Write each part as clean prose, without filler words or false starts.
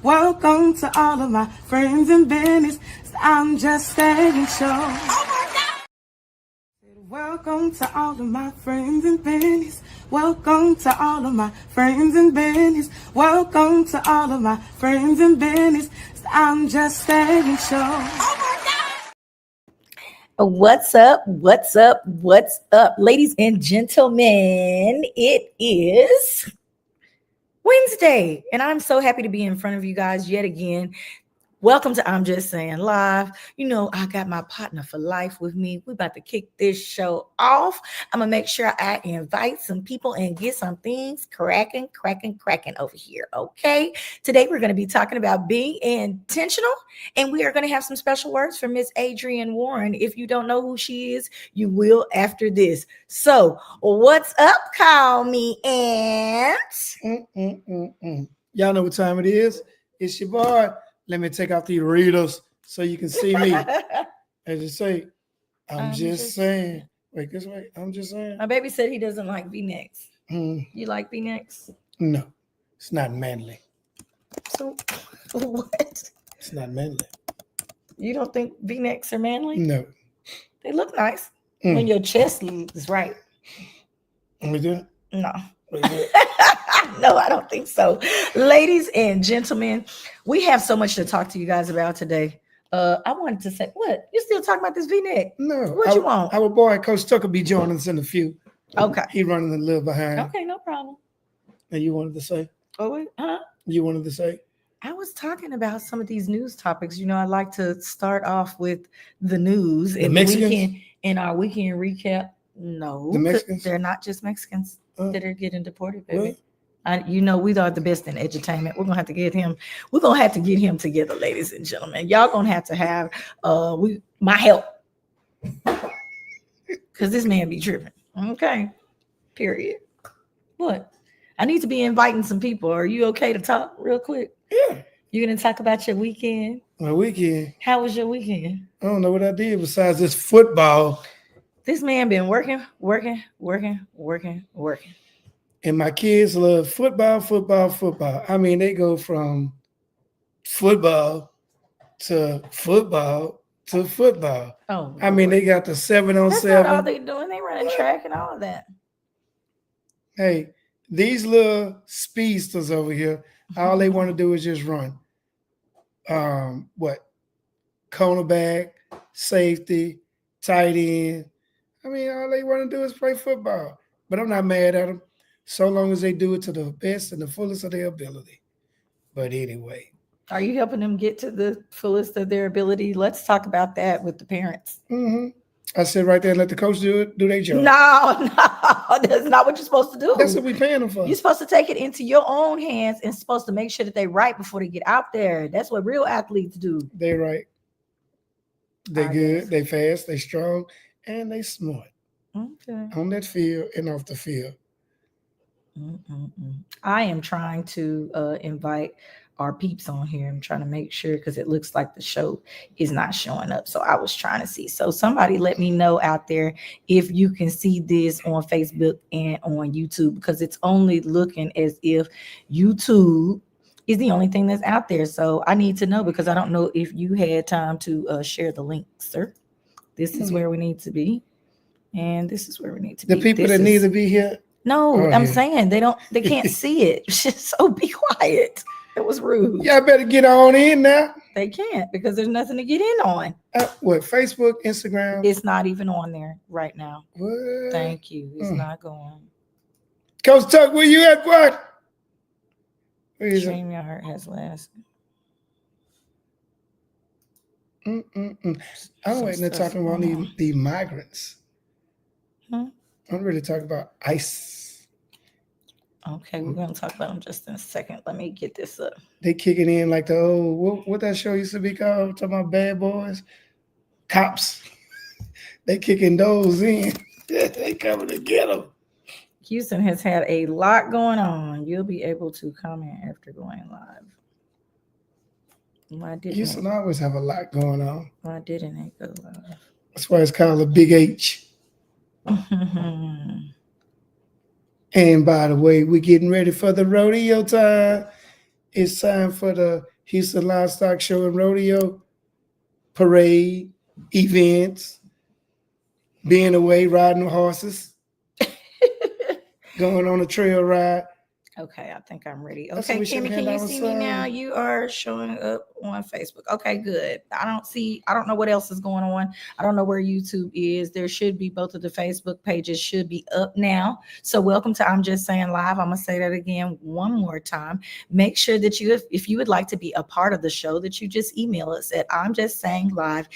Welcome to all of my friends and bennies. I'm just saying show. Oh my God. Welcome to all of my friends and bennies. Welcome to all of my friends and bennies. Welcome to all of my friends and bennies. I'm just saying show. Oh my God. What's up? What's up? What's up? Ladies and gentlemen, it is Wednesday, and I'm so happy to be in front of you guys yet again. Welcome to I'm Just Saying Live. You know, I got my partner for life with me. We're about to kick this show off. I'm going to make sure I invite some people and get some things cracking over here, okay? Today, we're going to be talking about being intentional, and we are going to have some special words from Miss Adrienne Warren. If you don't know who she is, you will after this. So, what's up? Call me Aunt. Y'all know what time it is. It's your boy. Let me take out the readers so you can see me. As you say, I'm just saying. Wait, this way. I'm just saying. My baby said he doesn't like V-necks. You like V-necks? No, it's not manly. So, what? It's not manly. You don't think V-necks are manly? No. They look nice when your chest is right. Let me do it? No. No, I don't think so. Ladies and gentlemen, we have so much to talk to you guys about today. I wanted to say, what? You still talking about this V-neck? No. What you want? Our boy, Coach Tucker, be joining us in a few. Okay. He running a little behind. Okay, no problem. And you wanted to say? Oh, wait, huh? You wanted to say? I was talking about some of these news topics. You know, I like to start off with the news The Mexicans? In our weekend recap. No, the Mexicans? They're not just Mexicans that are getting deported, baby. What? You know, we are the best in edutainment. We're gonna have to get him. We're gonna have to get him together, ladies and gentlemen. Y'all gonna have to have my help, because this man be tripping. Okay, period. What? I need to be inviting some people. Are you okay to talk real quick? Yeah. You gonna talk about your weekend? My weekend. How was your weekend? I don't know what I did besides this football. This man been working. And my kids love football. I mean, they go from football to football to football. Oh, I mean, they got the 7-on-7. That's not all they doing. They running track and all of that. Hey, these little speedsters over here, all they want to do is just run. Cornerback, safety, tight end. I mean, all they want to do is play football. But I'm not mad at them, so long as they do it to the best and the fullest of their ability. But anyway. Are you helping them get to the fullest of their ability? Let's talk about that with the parents. Mm-hmm. I sit right there and let the coach do their job. No, that's not what you're supposed to do. That's what we're paying them for. You're supposed to take it into your own hands and supposed to make sure that they're right before they get out there. That's what real athletes do. They're right. They're good. They fast. They strong. And they smart. Okay. On that field and off the field. I am trying to invite our peeps on here. I'm trying to make sure, because it looks like the show is not showing up. So I was trying to see. So somebody let me know out there if you can see this on Facebook and on YouTube, because it's only looking as if YouTube is the only thing that's out there. So I need to know, because I don't know if you had time to share the link, sir. This is where we need to be. And this is where we need to be. The people that need to be here. No, I'm saying they can't see it. So be quiet. It was rude. Y'all better get on in now. They can't, because there's nothing to get in on. What, Facebook, Instagram? It's not even on there right now. What? Thank you. It's not going. Coach Tuck, where you at, what? StreamYard has last. I'm waiting to talk about the migrants. I'm really talking about ICE. Okay, we're going to talk about them just in a second. Let me get this up. They kicking in like the old, what that show used to be called? Talking about bad boys? Cops. They kicking those in. They coming to get them. Houston has had a lot going on. You'll be able to comment after going live. Why didn't Houston always have a lot going on. Why didn't it go live? That's why it's called a Big H. And by the way, we're getting ready for the rodeo time. It's time for the Houston Livestock Show and Rodeo, parade, events, being away, riding horses, going on a trail ride. Okay, I think I'm ready. That's Okay, what we should Kimmy, hand can you out see me now? some. You are showing up on Facebook. Okay, good. I don't know what else is going on. I don't know where YouTube is. There should be both of the Facebook pages should be up now. So welcome to I'm Just Saying Live. I'm gonna say that again one more time. Make sure that if you would like to be a part of the show, that you just email us at I'm Just Saying Live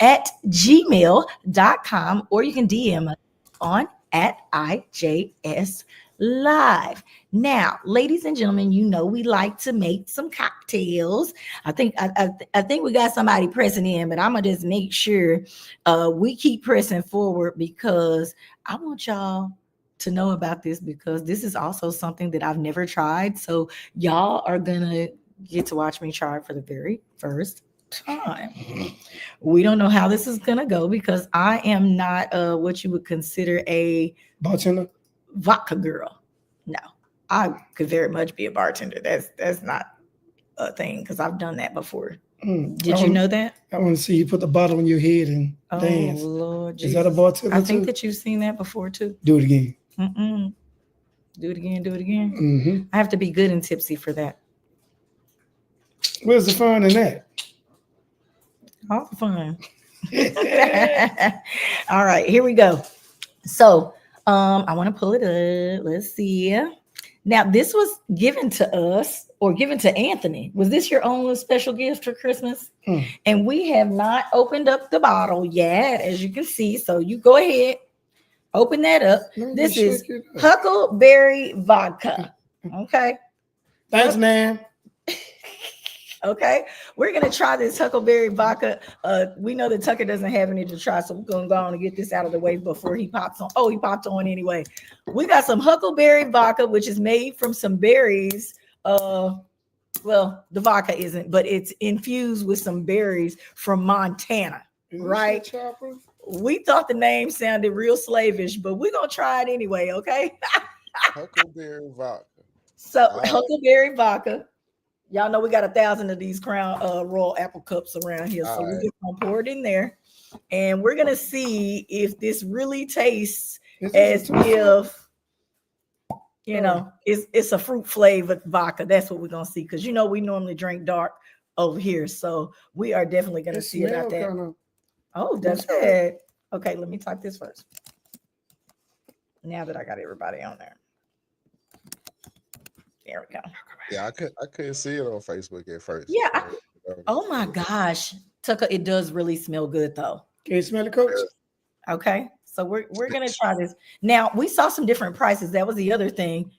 at gmail.com, or you can DM us on at IJS Live. Now, ladies and gentlemen, you know we like to make some cocktails. I think we got somebody pressing in, but I'm gonna just make sure we keep pressing forward, because I want y'all to know about this, because this is also something that I've never tried. So y'all are gonna get to watch me try it for the very first time. We don't know how this is gonna go, because I am not what you would consider a Bartender? vodka girl. No, I could very much be a bartender. That's not a thing, because I've done that before. Did you know that? I want to see you put the bottle on your head and dance. Lord Jesus. Is that a bartender? I think that you've seen that before too. Do it again. Do it again. Do it again. Mm-hmm. I have to be good and tipsy for that. Where's the fun in that? All the fun. All right, here we go. So I want to pull it up. Let's see. Now, this was given to us, or given to Anthony. Was this your own special gift for Christmas? And we have not opened up the bottle yet, as you can see. So you go ahead, open that up. This is Huckleberry vodka. Okay. Thanks, man. Okay, we're gonna try this Huckleberry vodka. We know that Tucker doesn't have any to try, so we're gonna go on and get this out of the way before he pops on. Oh, he popped on anyway. We got some Huckleberry vodka, which is made from some berries. Well, the vodka isn't, but it's infused with some berries from Montana, right? We thought the name sounded real slavish, but we're gonna try it anyway. Okay. Huckleberry vodka. So Huckleberry vodka. Y'all know we got 1,000 of these Crown Royal apple cups around here. So we're just gonna pour it in there, and we're gonna see if this really tastes as if, you know, it's a fruit flavored vodka. That's what we're gonna see, because you know we normally drink dark over here. So we are definitely gonna see about that. Oh, that's good. Okay, let me type this first. Now that I got everybody on there. There we go. Yeah, I couldn't see it on Facebook at first. Yeah. Oh my gosh, Tucker, it does really smell good though. Can you smell it, Coach? Okay, so we're gonna try this. Now, we saw some different prices. That was the other thing.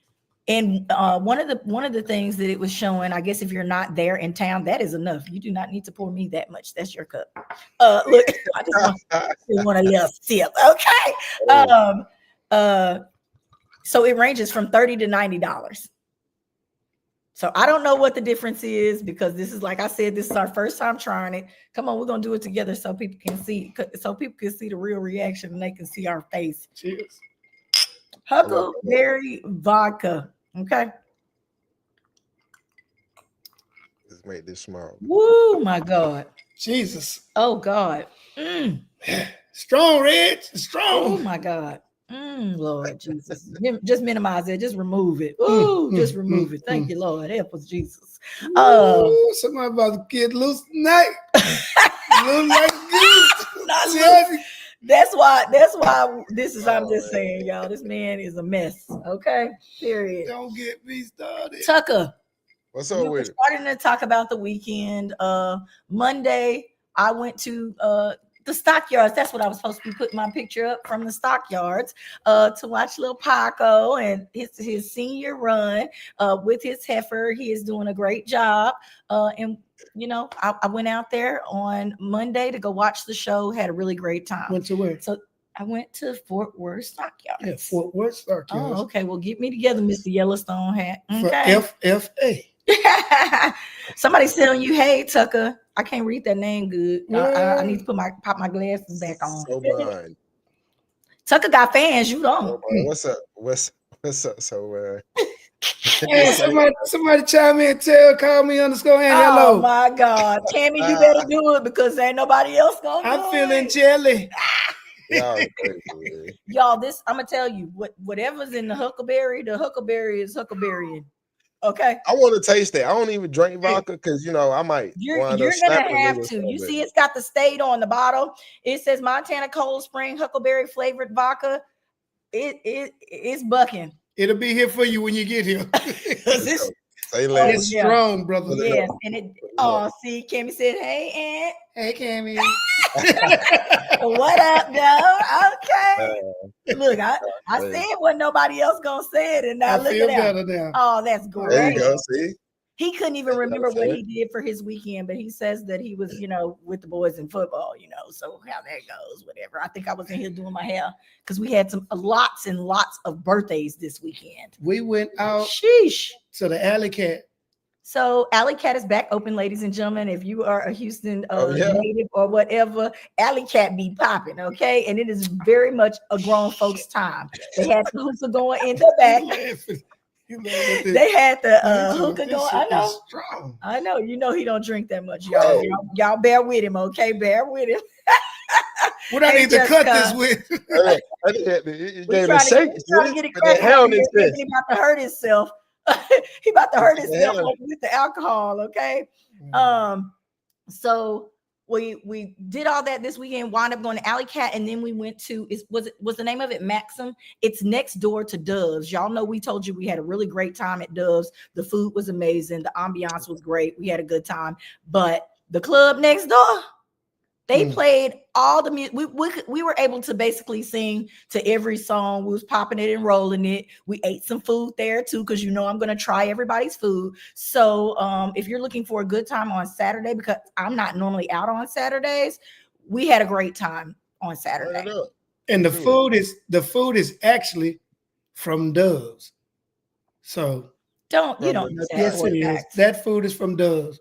And one of the things that it was showing, I guess if you're not there in town, that is enough. You do not need to pour me that much. That's your cup. Look, I just want a little sip. Okay. So it ranges from $30 to $90. So I don't know what the difference is, because this is, like I said, this is our first time trying it. Come on, we're gonna do it together so people can see the real reaction and they can see our face. Cheers. Huckleberry vodka. Okay. Let's make this small. Woo, my God. Jesus. Oh God. Strong, Reg. Strong. Oh my God. Lord Jesus. Just minimize it. Just remove it. Ooh, just remove it. Thank you, Lord. Help us, Jesus. Somebody about to get loose tonight. Look like this. That's why this is, I'm just saying, y'all, this man is a mess. Okay. Period. Don't get me started. Tucker. What's up with it? Starting to talk about the weekend. Monday, I went to the stockyards. That's what I was supposed to be putting my picture up from, the stockyards, to watch little Paco and his senior run with his heifer. He is doing a great job. And you know, I went out there on Monday to go watch the show. Had a really great time. Went to where? So I went to Fort Worth Stockyards. Yeah, Fort Worth Stockyards. Oh, okay. Well, get me together, Mr. Yellowstone hat. Okay. For FFA. Somebody telling you, hey, Tucker, I can't read that name good. I need to pop my glasses back on. So blind. Tucker got fans, you don't. What's up? What's up? So Hey, somebody chime in, call me _and hello. Oh my God, Tammy, you better do it because ain't nobody else gonna do I'm feeling it. jelly. Y'all crazy, man. Y'all, this I'm gonna tell you whatever's in the huckleberry is huckleberrying. Okay. I want to taste that. I don't even drink vodka because I might You're wind up gonna snapping have a to. little You bit. see, it's got the state on the bottle. It says Montana Cold Spring Huckleberry flavored vodka. It's bucking. It'll be here for you when you get here. Say less. It's strong, brother. Yes, and it. Oh, see, Kimmy said, "Hey, Hey, Cammy. Aunt, what up, though? Okay, look, I said what nobody else gonna say it, and now I look feel at that. better now. Oh, that's There great. you go. See, He couldn't even remember what fair. he did for his weekend, but he says that he was, with the boys in football, so how that goes, whatever. I think I was in here doing my hair because we had lots and lots of birthdays this weekend. We went out Sheesh. to the Alley Cat. So Alley Cat is back open, ladies and gentlemen. If you are a Houston yeah. native or whatever, Alley Cat be popping, okay? And it is very much a grown folks' time. They had the hookah going in the back. They had the hookah going. I know. He don't drink that much, y'all. Y'all bear with him, okay? Bear with him. What I need to cut this with? You gave a shake. Trying to get it cracking. He about to hurt himself. He about to hurt himself with the alcohol, okay? So we did all that this weekend, wound up going to Alley Cat, and then we went to was the name of it Maxim? It's next door to Dove's. Y'all know we told you we had a really great time at Dove's. The food was amazing, the ambiance was great, we had a good time, but the club next door, they played all the music. We were able to basically sing to every song. We was popping it and rolling it. We ate some food there too, because I'm going to try everybody's food. So if you're looking for a good time on Saturday, because I'm not normally out on Saturdays, we had a great time on Saturday. And the food is actually from Dove's. So you don't know that. Yes, it is. That food is from Dove's.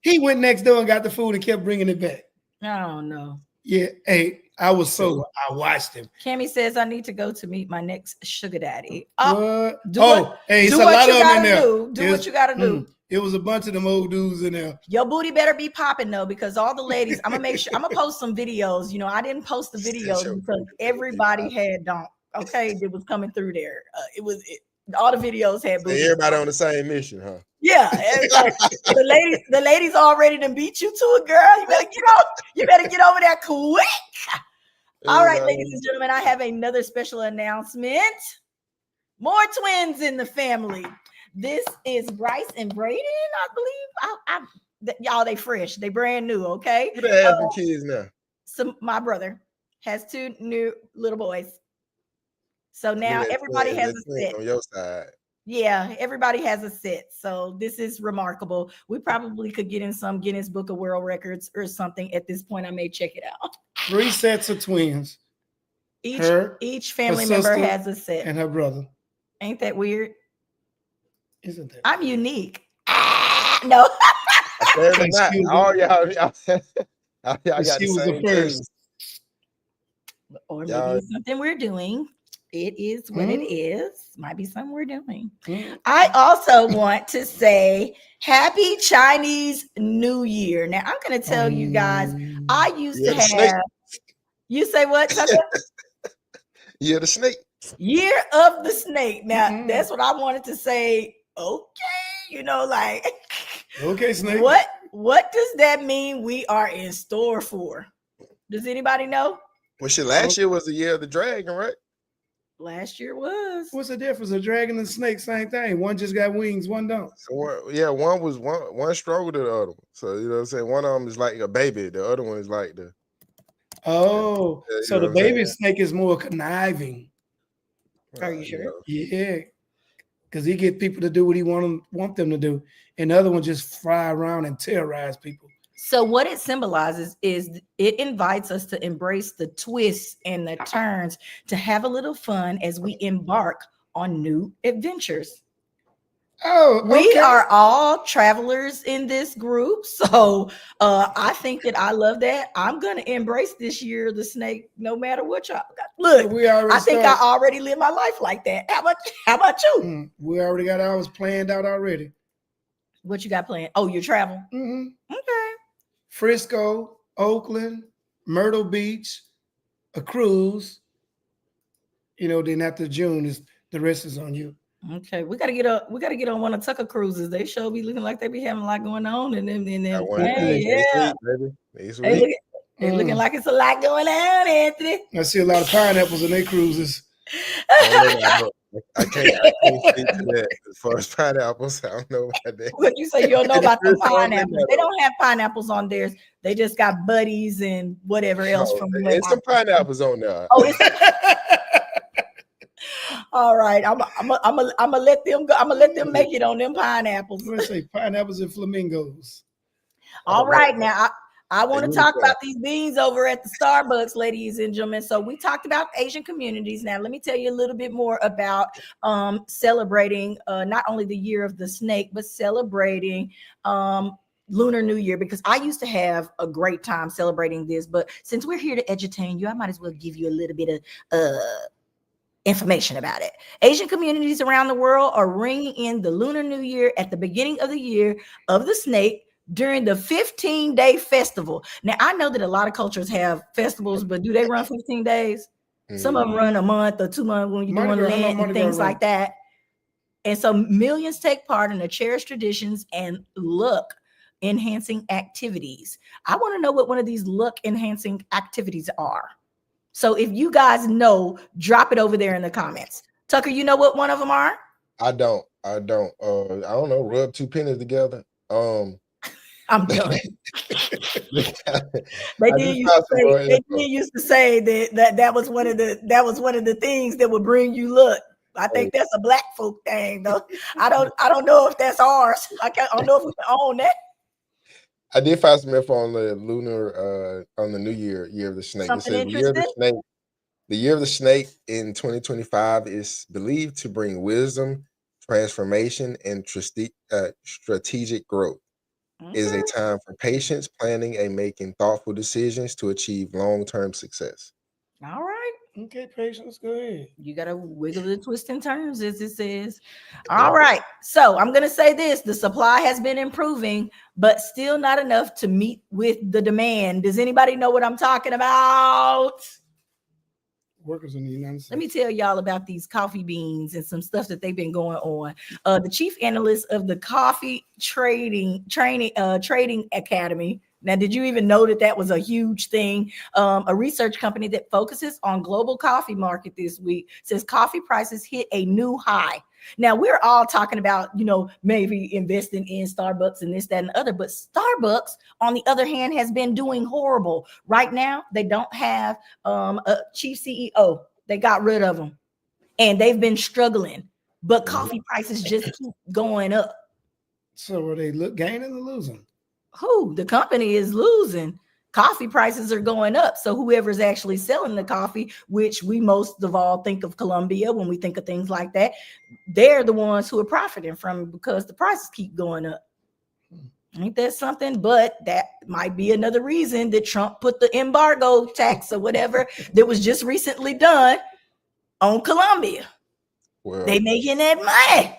He went next door and got the food and kept bringing it back. I don't know. Yeah, hey, I was sober. I watched him. Cammy says I need to go to meet my next sugar daddy. What? Hey, it's a lot of them in there. Do what you gotta do. It was a bunch of them old dudes in there. Your booty better be popping though, because all the ladies, I'm gonna make sure I'm gonna post some videos. I didn't post the videos because everybody had donk. Okay, it was coming through there. All the videos had booty. Everybody on the same mission, huh? Yeah, the ladies already done beat you to it, girl. You better get over there quick. All right, ladies and gentlemen, I have another special announcement. More twins in the family. This is Bryce and Braden, I believe. Y'all, they fresh, they brand new. Okay, who they have kids now? So my brother has 2 new little boys. So now everybody has a set on your side. Yeah, everybody has a set. So this is remarkable. We probably could get in some Guinness Book of World Records or something at this point. I may check it out. 3 sets of twins. Each family member has a set. And her brother. Ain't that weird? Isn't that? I'm unique. No. All y'all got the same thing. Or maybe it's something we're doing. It is what it is. Might be something we're doing. I also want to say Happy Chinese New Year. Now, I'm going to tell you guys, I used to have... Snake. You say what, Tucker? Year of the snake. Year of the snake. Now, that's what I wanted to say. Okay, okay, snake. What does that mean we are in store for? Does anybody know? Well, last year was the year of the dragon, right? Last year was. What's the difference? A dragon and snake, same thing. One just got wings, one don't. So one stronger than the other one. So you know what I'm saying? One of them is like a baby, the other one is like the. Oh, so the baby snake is more conniving. Are you sure? Yeah, because he get people to do what he want them to do, and the other one just fly around and terrorize people. So what it symbolizes is it invites us to embrace the twists and the turns, to have a little fun as we embark on new adventures. Oh, We okay. are all travelers in this group. So I think that I love that. I'm going to embrace this year the snake no matter what y'all got. Look, So we already I think started. I already live my life like that. How about you? We already got ours planned out already. What you got planned? Oh, your travel. Okay. Frisco, Oakland, Myrtle Beach, a cruise. Then after June is the rest is on you. Okay, we gotta get on one of Tucker cruises. They show be looking like they be having a lot going on, and then I want hey, next yeah, week, baby. Next they week. looking like it's a lot going on, Anthony. I see a lot of pineapples in their cruises. I can't speak to that as far as pineapples. I don't know about that. What you say? You don't know about the There's some in pineapples? there, They though. don't have pineapples on theirs. They just got buddies and whatever else No, from. it's some pineapples on there. Oh, it's all right. I'm gonna let them go. I'm gonna let them make it on them pineapples. What do I say? Pineapples and flamingos. All right, now I want to really talk good. about these beans over at the Starbucks, ladies and gentlemen. So we talked about Asian communities. Now let me tell you a little bit more about celebrating not only the year of the snake, but celebrating Lunar New Year, because I used to have a great time celebrating this. But since we're here to edutain you, I might as well give you a little bit of information about it. Asian communities around the world are ringing in the Lunar New Year at the beginning of the year of the snake during the 15-day festival. Now, I know that a lot of cultures have festivals, but do they run 15 days? Some of them run a month or 2 months when you're doing Lent and things like that. And so millions take part in the cherished traditions and look enhancing activities. I want to know what one of these look enhancing activities are. So if you guys know, drop it over there in the comments. Tucker, you know what one of them are? I don't. I don't know. Rub two pennies together. I'm done. They did used to say that was one of the things that would bring you luck. I think that's a black folk thing, though. I don't know if that's ours. I don't know if we can own that. I did find some info on the lunar on the New Year of the snake. Something It says interesting? the year of the snake in 2025 is believed to bring wisdom, transformation, and strategic growth. It is a time for patience, planning, and making thoughtful decisions to achieve long-term success. All right. Okay, patience, go ahead. You got to wiggle the twist and turns, as it says. All right. So I'm going to say this. The supply has been improving, but still not enough to meet with the demand. Does anybody know what I'm talking about? Workers in the United States. Let me tell y'all about these coffee beans and some stuff that they've been going on. The chief analyst of the Coffee Trading Academy. Now, did you even know that was a huge thing? A research company that focuses on global coffee market this week says coffee prices hit a new high. Now, we're all talking about, maybe investing in Starbucks and this, that, and the other. But Starbucks, on the other hand, has been doing horrible. Right now, they don't have a chief CEO. They got rid of them. And they've been struggling. But coffee prices just keep going up. So are they gaining or losing? Who? The company is losing. Coffee prices are going up. So whoever's actually selling the coffee, which we most of all think of Colombia when we think of things like that, they're the ones who are profiting from it because the prices keep going up. Ain't that something? But that might be another reason that Trump put the embargo tax or whatever that was just recently done on Colombia. Well, they making that money.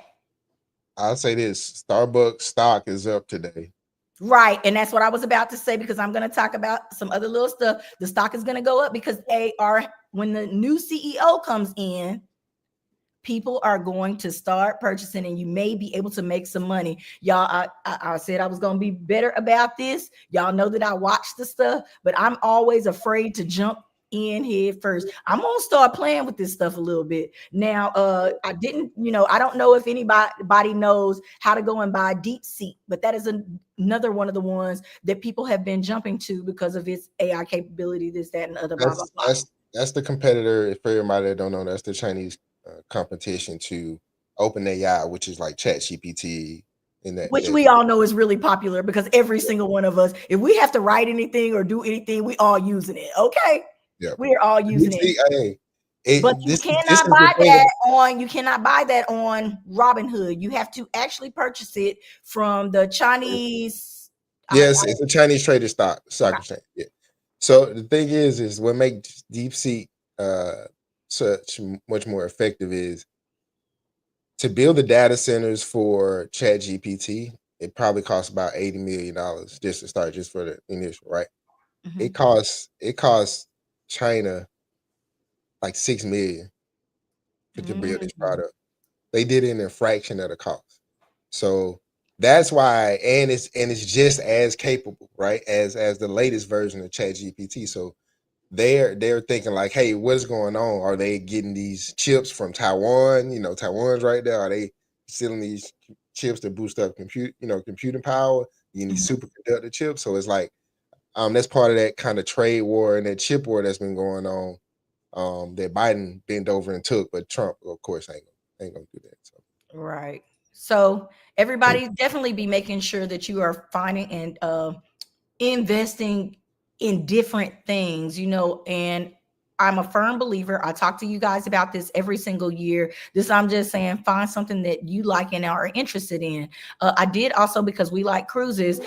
I'll say this: Starbucks stock is up today. Right. And that's what I was about to say, because I'm going to talk about some other little stuff. The stock is going to go up because when the new CEO comes in, people are going to start purchasing and you may be able to make some money. Y'all, I said I was going to be better about this. Y'all know that I watch the stuff, but I'm always afraid to jump in head first. I'm going to start playing with this stuff a little bit. Now, I don't know if anybody knows how to go and buy DeepSeek, but that is another one of the ones that people have been jumping to because of its AI capability, this, that, and other. That's the competitor. For everybody that don't know, that's the Chinese competition to OpenAI, which is like ChatGPT. Which we all know is really popular because every single one of us, if we have to write anything or do anything, we all using it. Okay. Yeah, we're all using it. But you This cannot is the buy thing. that on. You cannot buy that on Robinhood. You have to actually purchase it from the Chinese. Yes, it's a Chinese traded stock Okay. exchange. Yeah. So the thing is what makes DeepSeek such much more effective is to build the data centers for ChatGPT. It probably costs about $80 million just to start, just for the initial, right? Mhm. It costs China like $6 million to build this Mm. product. They did it in a fraction of the cost. So that's why, and it's just as capable, right? As the latest version of ChatGPT. So they're thinking like, hey, what's going on? Are they getting these chips from Taiwan? You know, Taiwan's right there. Are they selling these chips to boost up computing power? You need superconductor chips. So it's like that's part of that kind of trade war and that chip war that's been going on. That Biden bent over and took, but Trump, of course, ain't gonna do that. So. Right. So everybody definitely be making sure that you are finding and investing in different things, and I'm a firm believer. I talk to you guys about this every single year. I'm just saying, find something that you like and are interested in. I did also, because we like cruises,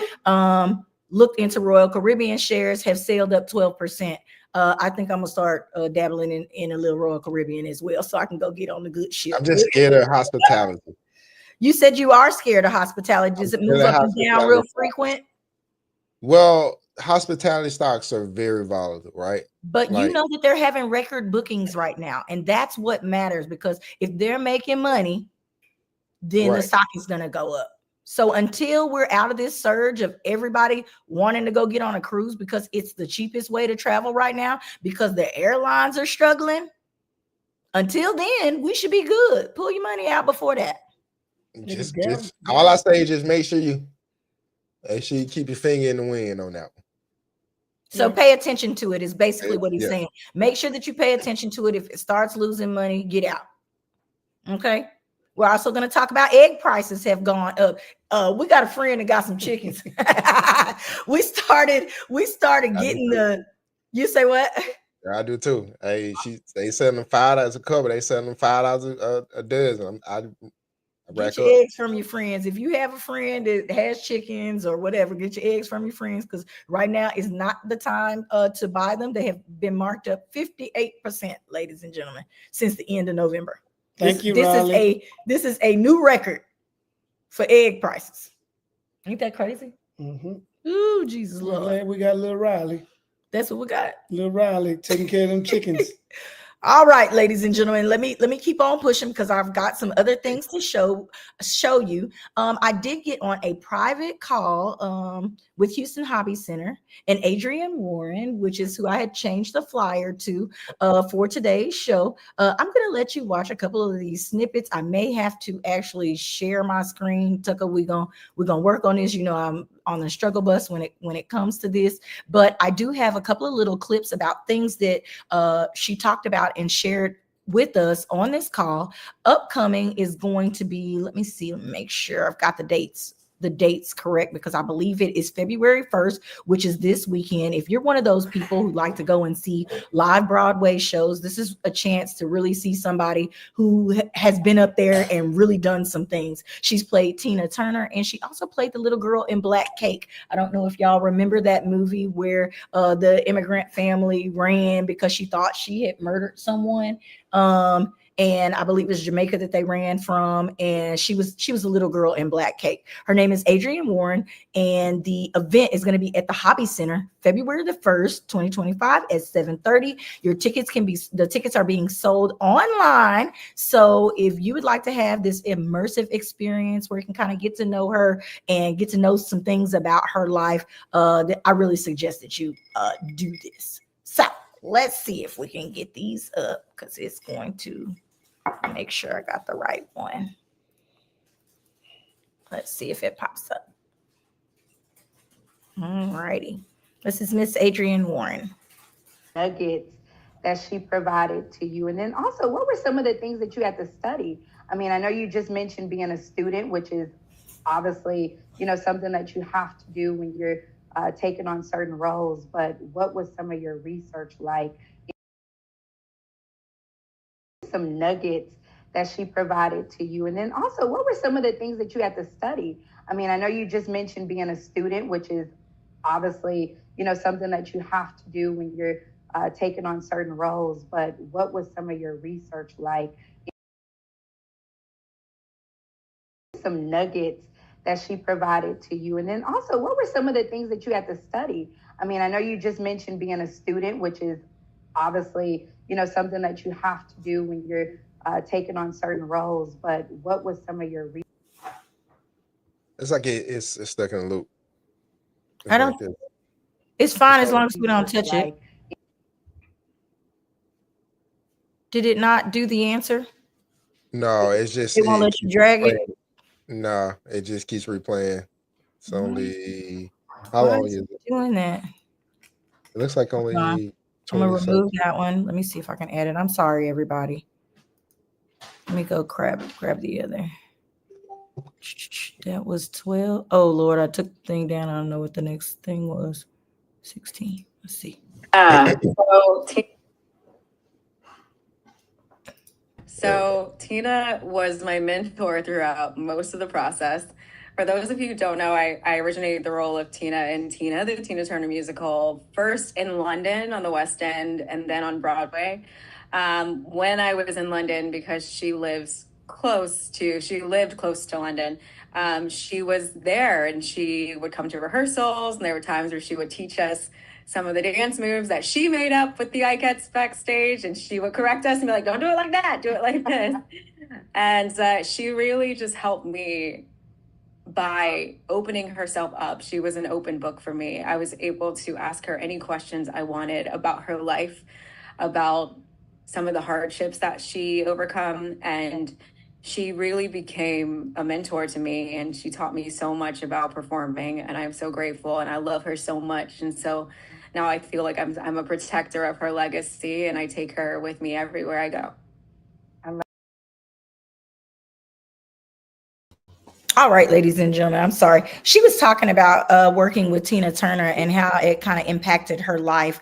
looked into Royal Caribbean shares, have sailed up 12%. I think I'm gonna start dabbling in a little Royal Caribbean as well, so I can go get on the good ship. I'm just scared of hospitality. You said you are scared of hospitality. Does it move The up and down real hospitality frequent? Well, hospitality stocks are very volatile, right? But you Like, know that they're having record bookings right now. And that's what matters, because if they're making money, then the right. stock is going to go up. So until we're out of this surge of everybody wanting to go get on a cruise because it's the cheapest way to travel right now, because the airlines are struggling, until then, we should be good. Pull your money out before that. Just all I say is just make sure you keep your finger in the wind on that one. So pay attention to it is basically what he's Yeah. saying. Make sure that you pay attention to it. If it starts losing money, get out. Okay. We're also going to talk about egg prices have gone up. We got a friend that got some chickens. we started getting you say what? I do too. Hey, they selling them $5 a couple. They selling them $5 a dozen. I Get rack your up. eggs from your friends. If you have a friend that has chickens or whatever, get your eggs from your friends, because right now is not the time to buy them. They have been marked up 58%, ladies and gentlemen, since the end of November. Thank you, Riley. This is a new record for egg prices. Ain't that crazy? Mm-hmm. Ooh, Jesus Lord. We got little Riley. That's what we got. Little Riley taking care of them chickens. All right, ladies and gentlemen, let me keep on pushing, because I've got some other things to show you. I did get on a private call with Houston Hobby Center and Adrienne Warren, which is who I had changed the flyer to for today's show. I'm going to let you watch a couple of these snippets. I may have to actually share my screen. Tucker, we're gonna work on this. I'm on the struggle bus when it comes to this, but I do have a couple of little clips about things that she talked about and shared with us on this call. Upcoming is going to be, let me make sure I've got the dates correct, because I believe it is February 1st, which is this weekend. If you're one of those people who like to go and see live Broadway shows, this is a chance to really see somebody who has been up there and really done some things. She's played Tina Turner, and she also played the little girl in Black Cake. I don't know if y'all remember that movie where the immigrant family ran because she thought she had murdered someone. And I believe it was Jamaica that they ran from, and she was a little girl in Black Cake. Her name is Adrienne Warren, and the event is going to be at the Hobby Center, February the 1st, 2025 at 7:30. The tickets are being sold online. So if you would like to have this immersive experience where you can kind of get to know her and get to know some things about her life, I really suggest that you do this. So let's see if we can get these up, because it's going to make sure I got the right one. Let's see if it pops up. All righty. This is Miss Adrienne Warren. Nuggets that she provided to you. And then also, what were some of the things that you had to study? I mean, I know you just mentioned being a student, which is obviously, something that you have to do when you're taking on certain roles. But what was some of your research like some nuggets that she provided to you? And then also, what were some of the things that you had to study? I mean, I know you just mentioned being a student, which is obviously, something that you have to do when you're taking on certain roles, but what was some of your research like? Some nuggets that she provided to you? And then also, what were some of the things that you had to study? I mean, I know you just mentioned being a student, which is obviously, something that you have to do when you're taking on certain roles, but what was some of your It's like it's stuck in a loop. It's I right don't. there. It's fine as long as we don't touch it. Did it not do the answer? No, it's just It won't let you drag it. No, it just keeps replaying. It's only how Why long is is it it? doing that? It looks like only I'm 20 gonna seconds. remove that one. Let me see if I can add it. I'm sorry, everybody. Let me go grab the other. That was 12. Oh Lord, I took the thing down. I don't know what the next thing was. 16. Let's see. So Tina was my mentor throughout most of the process. For those of you who don't know, I originated the role of Tina in Tina, the Tina Turner musical, first in London on the West End and then on Broadway. When I was in London, because she lived close to London, she was there and she would come to rehearsals, and there were times where she would teach us some of the dance moves that she made up with the Ikettes backstage, and she would correct us and be like, don't do it like that, do it like this. And she really just helped me by opening herself up. She was an open book for me. I was able to ask her any questions I wanted about her life, about some of the hardships that she overcome, and she really became a mentor to me, and she taught me so much about performing, and I'm so grateful, and I love her so much. And so now I feel like I'm a protector of her legacy, and I take her with me everywhere I go. All right, ladies and gentlemen, I'm sorry. She was talking about working with Tina Turner and how it kind of impacted her life.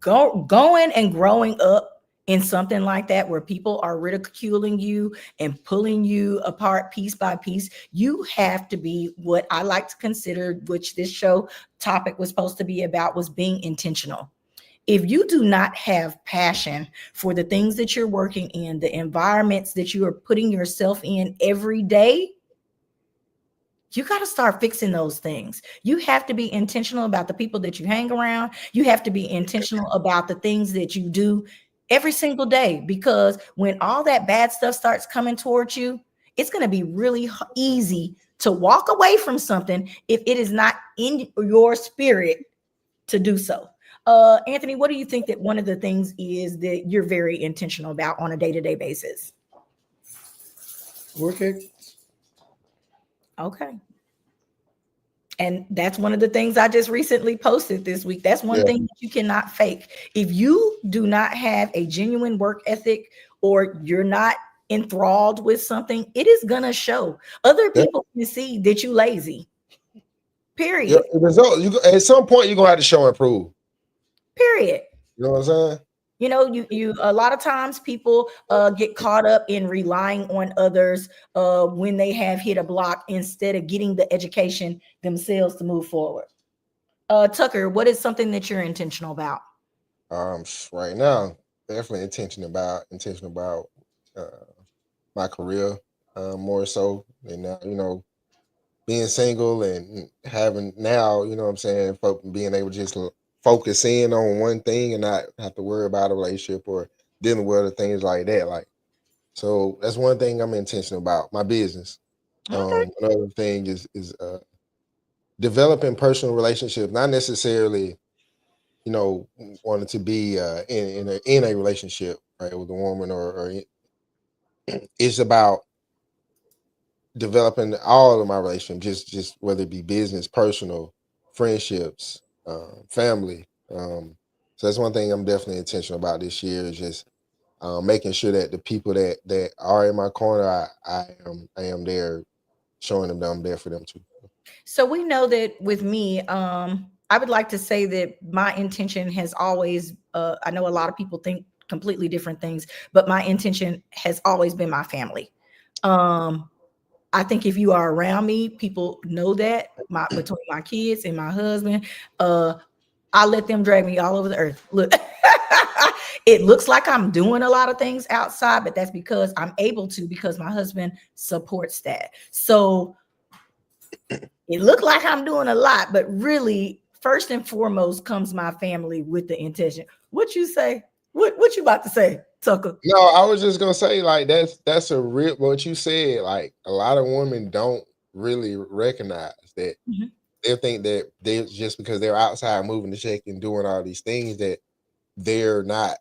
Going and growing up in something like that where people are ridiculing you and pulling you apart piece by piece, you have to be what I like to consider, which this show topic was supposed to be about, was being intentional. If you do not have passion for the things that you're working in, the environments that you are putting yourself in every day, you got to start fixing those things. You have to be intentional about the people that you hang around. You have to be intentional about the things that you do every single day, because when all that bad stuff starts coming towards you, it's going to be really easy to walk away from something if it is not in your spirit to do so. Anthony, what do you think that one of the things is that you're very intentional about on a day-to-day basis? Work ethics. Okay. And that's one of the things I just recently posted this week. That's one thing that you cannot fake. If you do not have a genuine work ethic, or you're not enthralled with something, it is going to show. Other people can see that you lazy. Period. The result, at some point, you're going to have to show and prove. Period. You know what I'm saying? You know, you a lot of times people get caught up in relying on others when they have hit a block, instead of getting the education themselves to move forward. Tucker, what is something that you're intentional about? Right now, definitely intentional about my career, more so. And now, being single and having now, you know what I'm saying, being able to just focus in on one thing and not have to worry about a relationship or dealing with other things like that. Like, so that's one thing I'm intentional about. My business. Okay. Another thing is developing personal relationships, not necessarily, wanting to be in a relationship, right, with a woman, or it's about developing all of my relationships, just whether it be business, personal, friendships, family. So that's one thing I'm definitely intentional about this year, is just making sure that the people that are in my corner, I am there, showing them that I'm there for them too. So we know that with me, I would like to say that my intention has always, I know a lot of people think completely different things, but my intention has always been my family. I think if you are around me, people know that between my kids and my husband, I let them drag me all over the earth. Look, it looks like I'm doing a lot of things outside, but that's because I'm able to, because my husband supports that. So it looked like I'm doing a lot, but really, first and foremost comes my family with the intention. What you say? What you about to say, Tucker? No, I was just gonna say, like, that's a real, what you said. Like, a lot of women don't really recognize that. Mm-hmm. They think that they, just because they're outside moving the check and doing all these things, that they're not.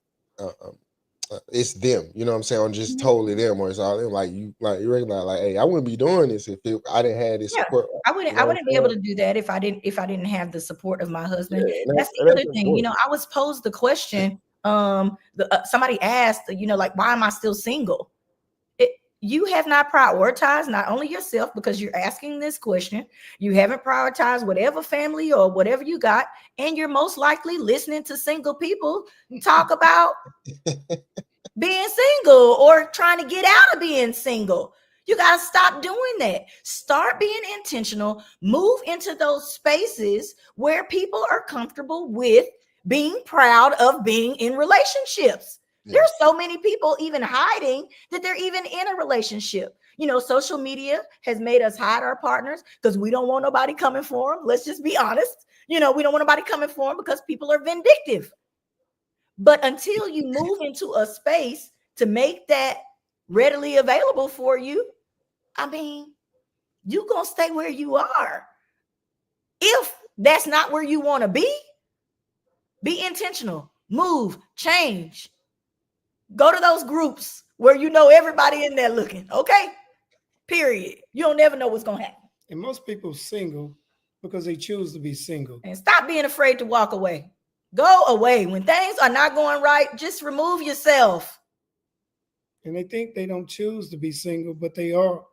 It's them, you know what I'm saying? Or just totally them, or it's all them. Like you recognize, like, hey, I wouldn't be doing this if I didn't have this support. I wouldn't be able to do that if I didn't have the support of my husband. Yeah, that's the other thing. You know, I was posed the question. Somebody asked, you know, like, why am I still single? You have not prioritized not only yourself, because you're asking this question, you haven't prioritized whatever family or whatever you got, and you're most likely listening to single people talk about being single or trying to get out of being single. You got to stop doing that. Start being intentional. Move into those spaces where people are comfortable with being proud of being in relationships. There's so many people even hiding that they're even in a relationship. You know, social media has made us hide our partners because we don't want nobody coming for them. Let's just be honest. You know, we don't want nobody coming for them because people are vindictive. But until you move into a space to make that readily available for you, I mean, you're going to stay where you are. If that's not where you want to be intentional, move, change. Go to those groups where you know everybody in there looking, okay? Period. You don't never know what's going to happen. And most people single because they choose to be single. And stop being afraid to walk away. Go away. When things are not going right, just remove yourself. And they think they don't choose to be single, but they are,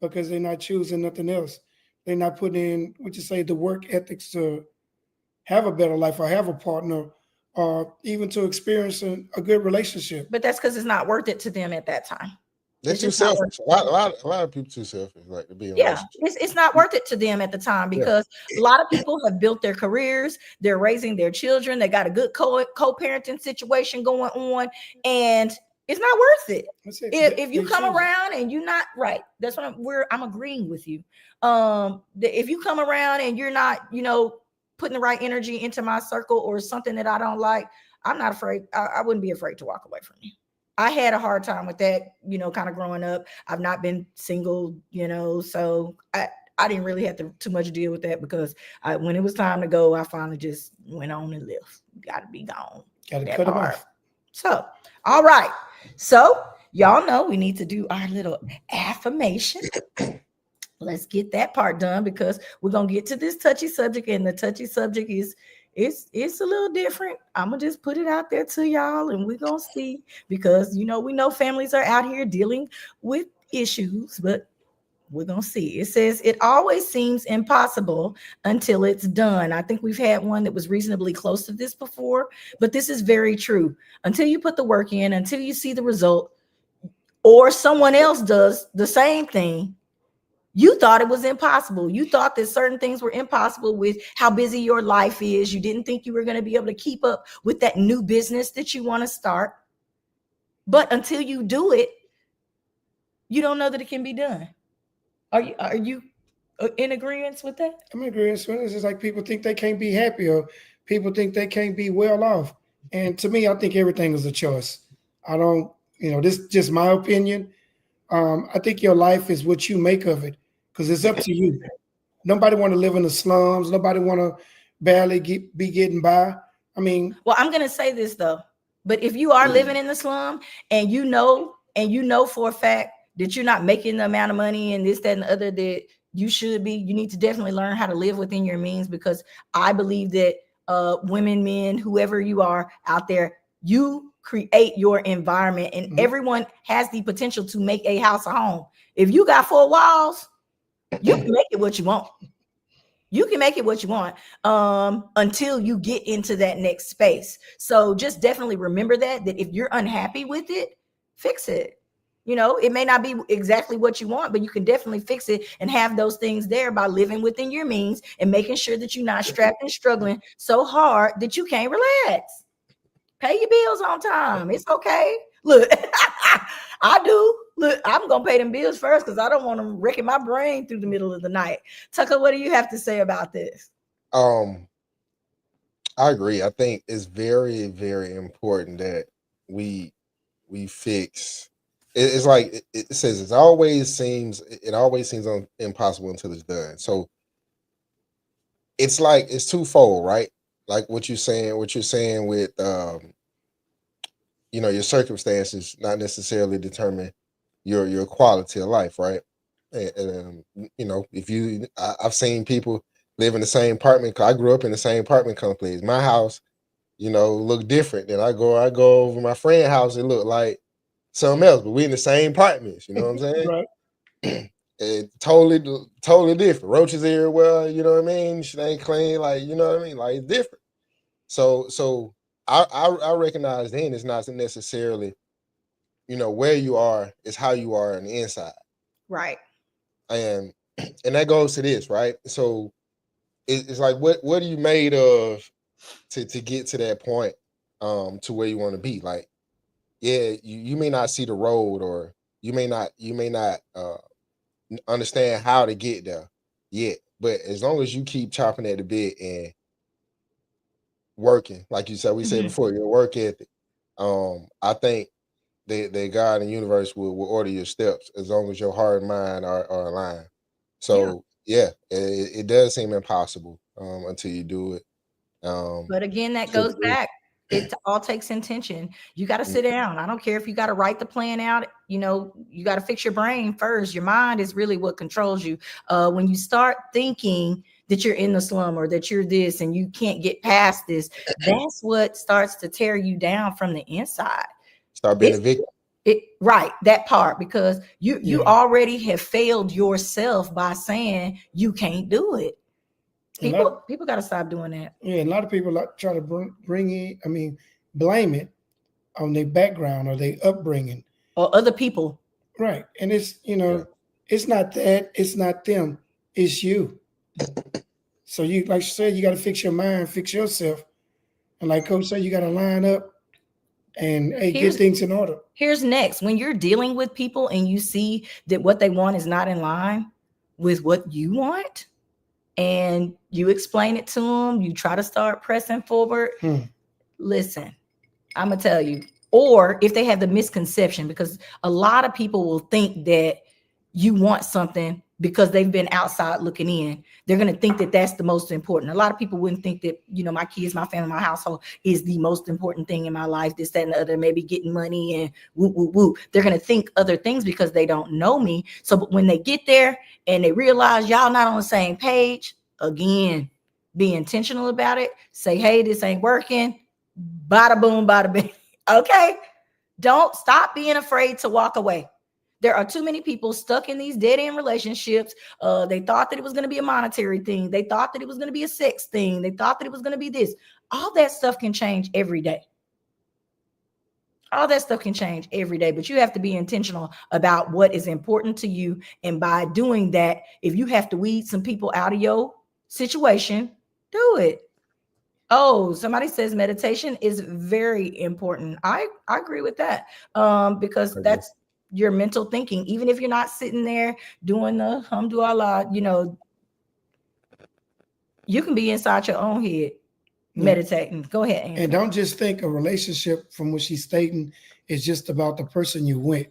because they're not choosing nothing else. They're not putting in, what you say, the work ethics to have a better life or have a partner, or even to experience a good relationship. But that's because it's not worth it to them at that time. They're too selfish. A lot of people too selfish, like, to be in a relationship. It's not worth it to them at the time, because a lot of people have built their careers, they're raising their children, they got a good co-parenting situation going on, and it's not worth it. If you come around and you're not right, that's what I'm agreeing with you. If you come around and you're not, you know, putting the right energy into my circle or something that I don't like, I'm not afraid. I wouldn't be afraid to walk away from you. I had a hard time with that, you know, kind of growing up. I've not been single, you know, so I didn't really have to too much deal with that, because when it was time to go, I finally just went on and left. Got to be gone. Got to cut them off. So, all right. So y'all know we need to do our little affirmation. Let's get that part done, because we're going to get to this touchy subject, and the touchy subject is it's a little different. I'm going to just put it out there to y'all, and we're going to see, because, you know, we know families are out here dealing with issues, but we're going to see. It says, it always seems impossible until it's done. I think we've had one that was reasonably close to this before, but this is very true. Until you put the work in, until you see the result, or someone else does the same thing, you thought it was impossible. You thought that certain things were impossible with how busy your life is. You didn't think you were going to be able to keep up with that new business that you want to start. But until you do it, you don't know that it can be done. Are you in agreement with that? I'm in agreement with it. It's just like people think they can't be happy, or people think they can't be well off. And to me, I think everything is a choice. I don't, you know, this is just my opinion. I think your life is what you make of it, because it's up to you. Nobody want to live in the slums. Nobody want to barely be getting by. I mean, well, I'm going to say this though, but if you are living in the slum and you know for a fact that you're not making the amount of money and this, that, and the other that you should be, you need to definitely learn how to live within your means, because I believe that women, men, whoever you are out there, you create your environment, and everyone has the potential to make a house a home. If you got 4 walls, you can make it what you want. You can make it what you want until you get into that next space. So just definitely remember that if you're unhappy with it, fix it. You know, it may not be exactly what you want, but you can definitely fix it and have those things there by living within your means and making sure that you're not strapped and struggling so hard that you can't relax. Pay your bills on time. It's okay. Look, I do. Look, I'm going to pay them bills first because I don't want them wrecking my brain through the middle of the night. Tucker, what do you have to say about this? I agree. I think it's very, very important that we fix. It's like it says. It always seems impossible until it's done. So it's like it's twofold, right? Like what you're saying with your circumstances not necessarily determine your quality of life, right? And if I've seen people live in the same apartment. I grew up in the same apartment complex. My house, look different. Then I go over my friend's house. It look like something else, but we in the same apartments. You know what I'm saying? Right. It totally different. Roaches everywhere. You know what I mean? Shit ain't clean. Like, you know what I mean? Like, it's different. So I recognize then it's not necessarily, where you are, it's how you are on the inside. Right. And that goes to this, right? So it's like what are you made of to get to that point to where you want to be? Like, yeah, you may not see the road, or you may not understand how to get there yet, but as long as you keep chopping at the bit and working, like you said, we said before, your work ethic, I think that God and the universe will order your steps as long as your heart and mind are aligned. So yeah, it does seem impossible until you do it. But again, that goes back. It all takes intention. You got to sit down. I don't care if you got to write the plan out. You got to fix your brain first. Your mind is really what controls you. When you start thinking that you're in the slum or that you're this and you can't get past this, that's what starts to tear you down from the inside. Start being a victim. Right, that part, because you already have failed yourself by saying you can't do it. People got to stop doing that. Yeah, a lot of people try to blame it on their background or their upbringing or other people. Right, and it's it's not that, it's not them, it's you. So you, like you said, you got to fix your mind, fix yourself, and like Coach said, you got to line up and get things in order. Here's next: when you're dealing with people and you see that what they want is not in line with what you want, and you explain it to them, you try to start pressing forward. Listen, I'm gonna tell you. Or if they have the misconception, because a lot of people will think that you want something because they've been outside looking in. They're going to think that that's the most important. A lot of people wouldn't think that, my kids, my family, my household is the most important thing in my life. This, that, and the other, maybe getting money and woo, woo, woo. They're going to think other things because they don't know me. So but when they get there and they realize y'all not on the same page, again, be intentional about it. Say, hey, this ain't working. Bada boom, bada bing. Okay. Don't stop being afraid to walk away. There are too many people stuck in these dead-end relationships. They thought that it was going to be a monetary thing. They thought that it was going to be a sex thing. They thought that it was going to be this. All that stuff can change every day. All that stuff can change every day, but you have to be intentional about what is important to you. And by doing that, if you have to weed some people out of your situation, do it. Oh, somebody says meditation is very important. I agree with that because that's your mental thinking. Even if you're not sitting there doing the hamdulillah, you can be inside your own head meditating. Go ahead, Anthony. And don't just think a relationship, from what she's stating, is just about the person you with.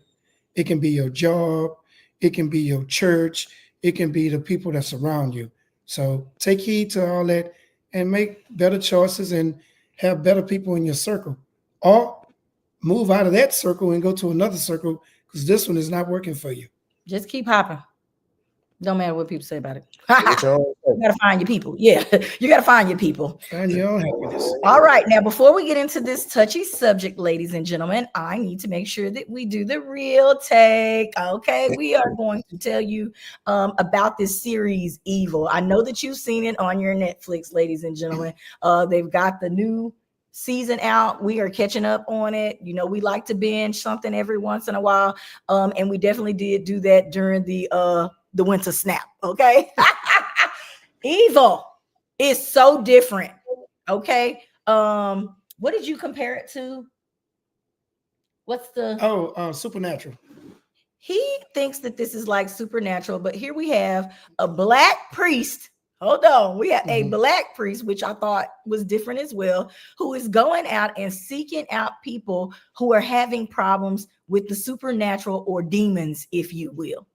It can be your job. It can be your church. It can be the people that surround you. So take heed to all that and make better choices and have better people in your circle. Or move out of that circle and go to another circle because this one is not working for you. Just keep hopping. Don't matter what people say about it. Get your own You gotta find your people. Yeah, you gotta find your people. Find your own happiness. All right, now before we get into this touchy subject, ladies and gentlemen, I need to make sure that we do the real take. Okay, we are going to tell you about this series, Evil. I know that you've seen it on your Netflix, ladies and gentlemen. They've got the new season out. We are catching up on it. You know, we like to binge something every once in a while, and we definitely did do that during the winter snap. Okay. Evil is so different. Okay. What did you compare it to? What's the Supernatural? He thinks that this is like Supernatural, but here we have a black priest. Hold on. We have a black priest, which I thought was different as well, who is going out and seeking out people who are having problems with the supernatural or demons, if you will.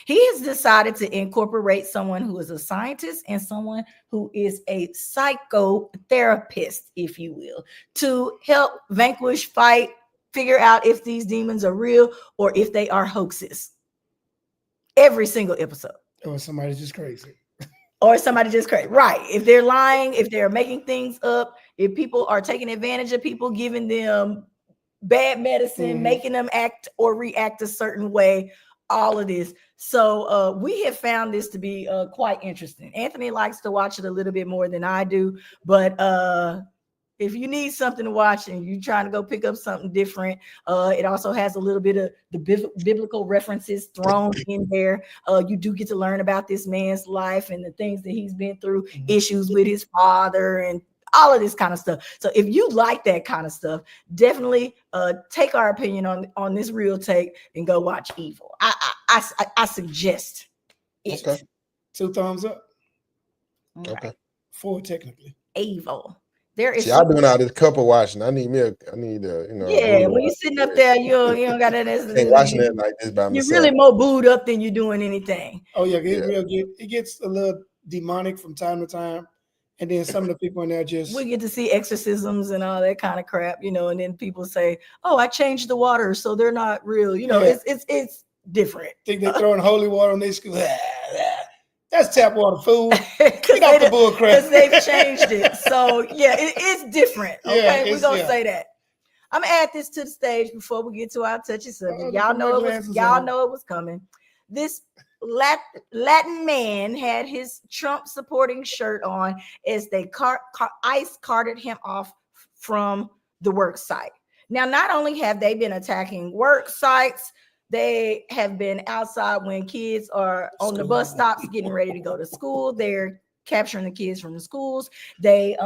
He has decided to incorporate someone who is a scientist and someone who is a psychotherapist, if you will, to help vanquish, fight, figure out if these demons are real or if they are hoaxes. Every single episode. Or somebody's just crazy. Or somebody just crazy. Right. If they're lying, if they're making things up, if people are taking advantage of people, giving them bad medicine, making them act or react a certain way, all of this. So we have found this to be quite interesting. Anthony likes to watch it a little bit more than I do, but if you need something to watch and you're trying to go pick up something different, it also has a little bit of the biblical references thrown in there. You do get to learn about this man's life and the things that he's been through, issues with his father and all of this kind of stuff. So if you like that kind of stuff, definitely take our opinion on this real take and go watch Evil. I suggest it. Okay. 2 thumbs up. Okay. Okay. 4 technically. Evil. There is. See, I'm doing all this couple watching. I need you know. Yeah, when you're sitting up there, you don't got that. Ain't watching it like this by myself. You're really more booed up than you're doing anything. Oh yeah, it gets a little demonic from time to time. And then some of the people in there we get to see exorcisms and all that kind of crap, you know, and then people say, oh, I changed the water, so they're not real. You know, it's different. Think they're throwing holy water on their school. That's tap water, fool. Get off the bull crap. Because they've changed it. So yeah, it's different. Okay, we're gonna say that. I'm gonna add this to the stage before we get to our touchy subject. Y'all know it was coming. This Latin man had his Trump supporting shirt on as they ICE carted him off from the work site. Now, not only have they been attacking work sites, they have been outside when kids are on the bus stops getting ready to go to school. They're capturing the kids from the schools. They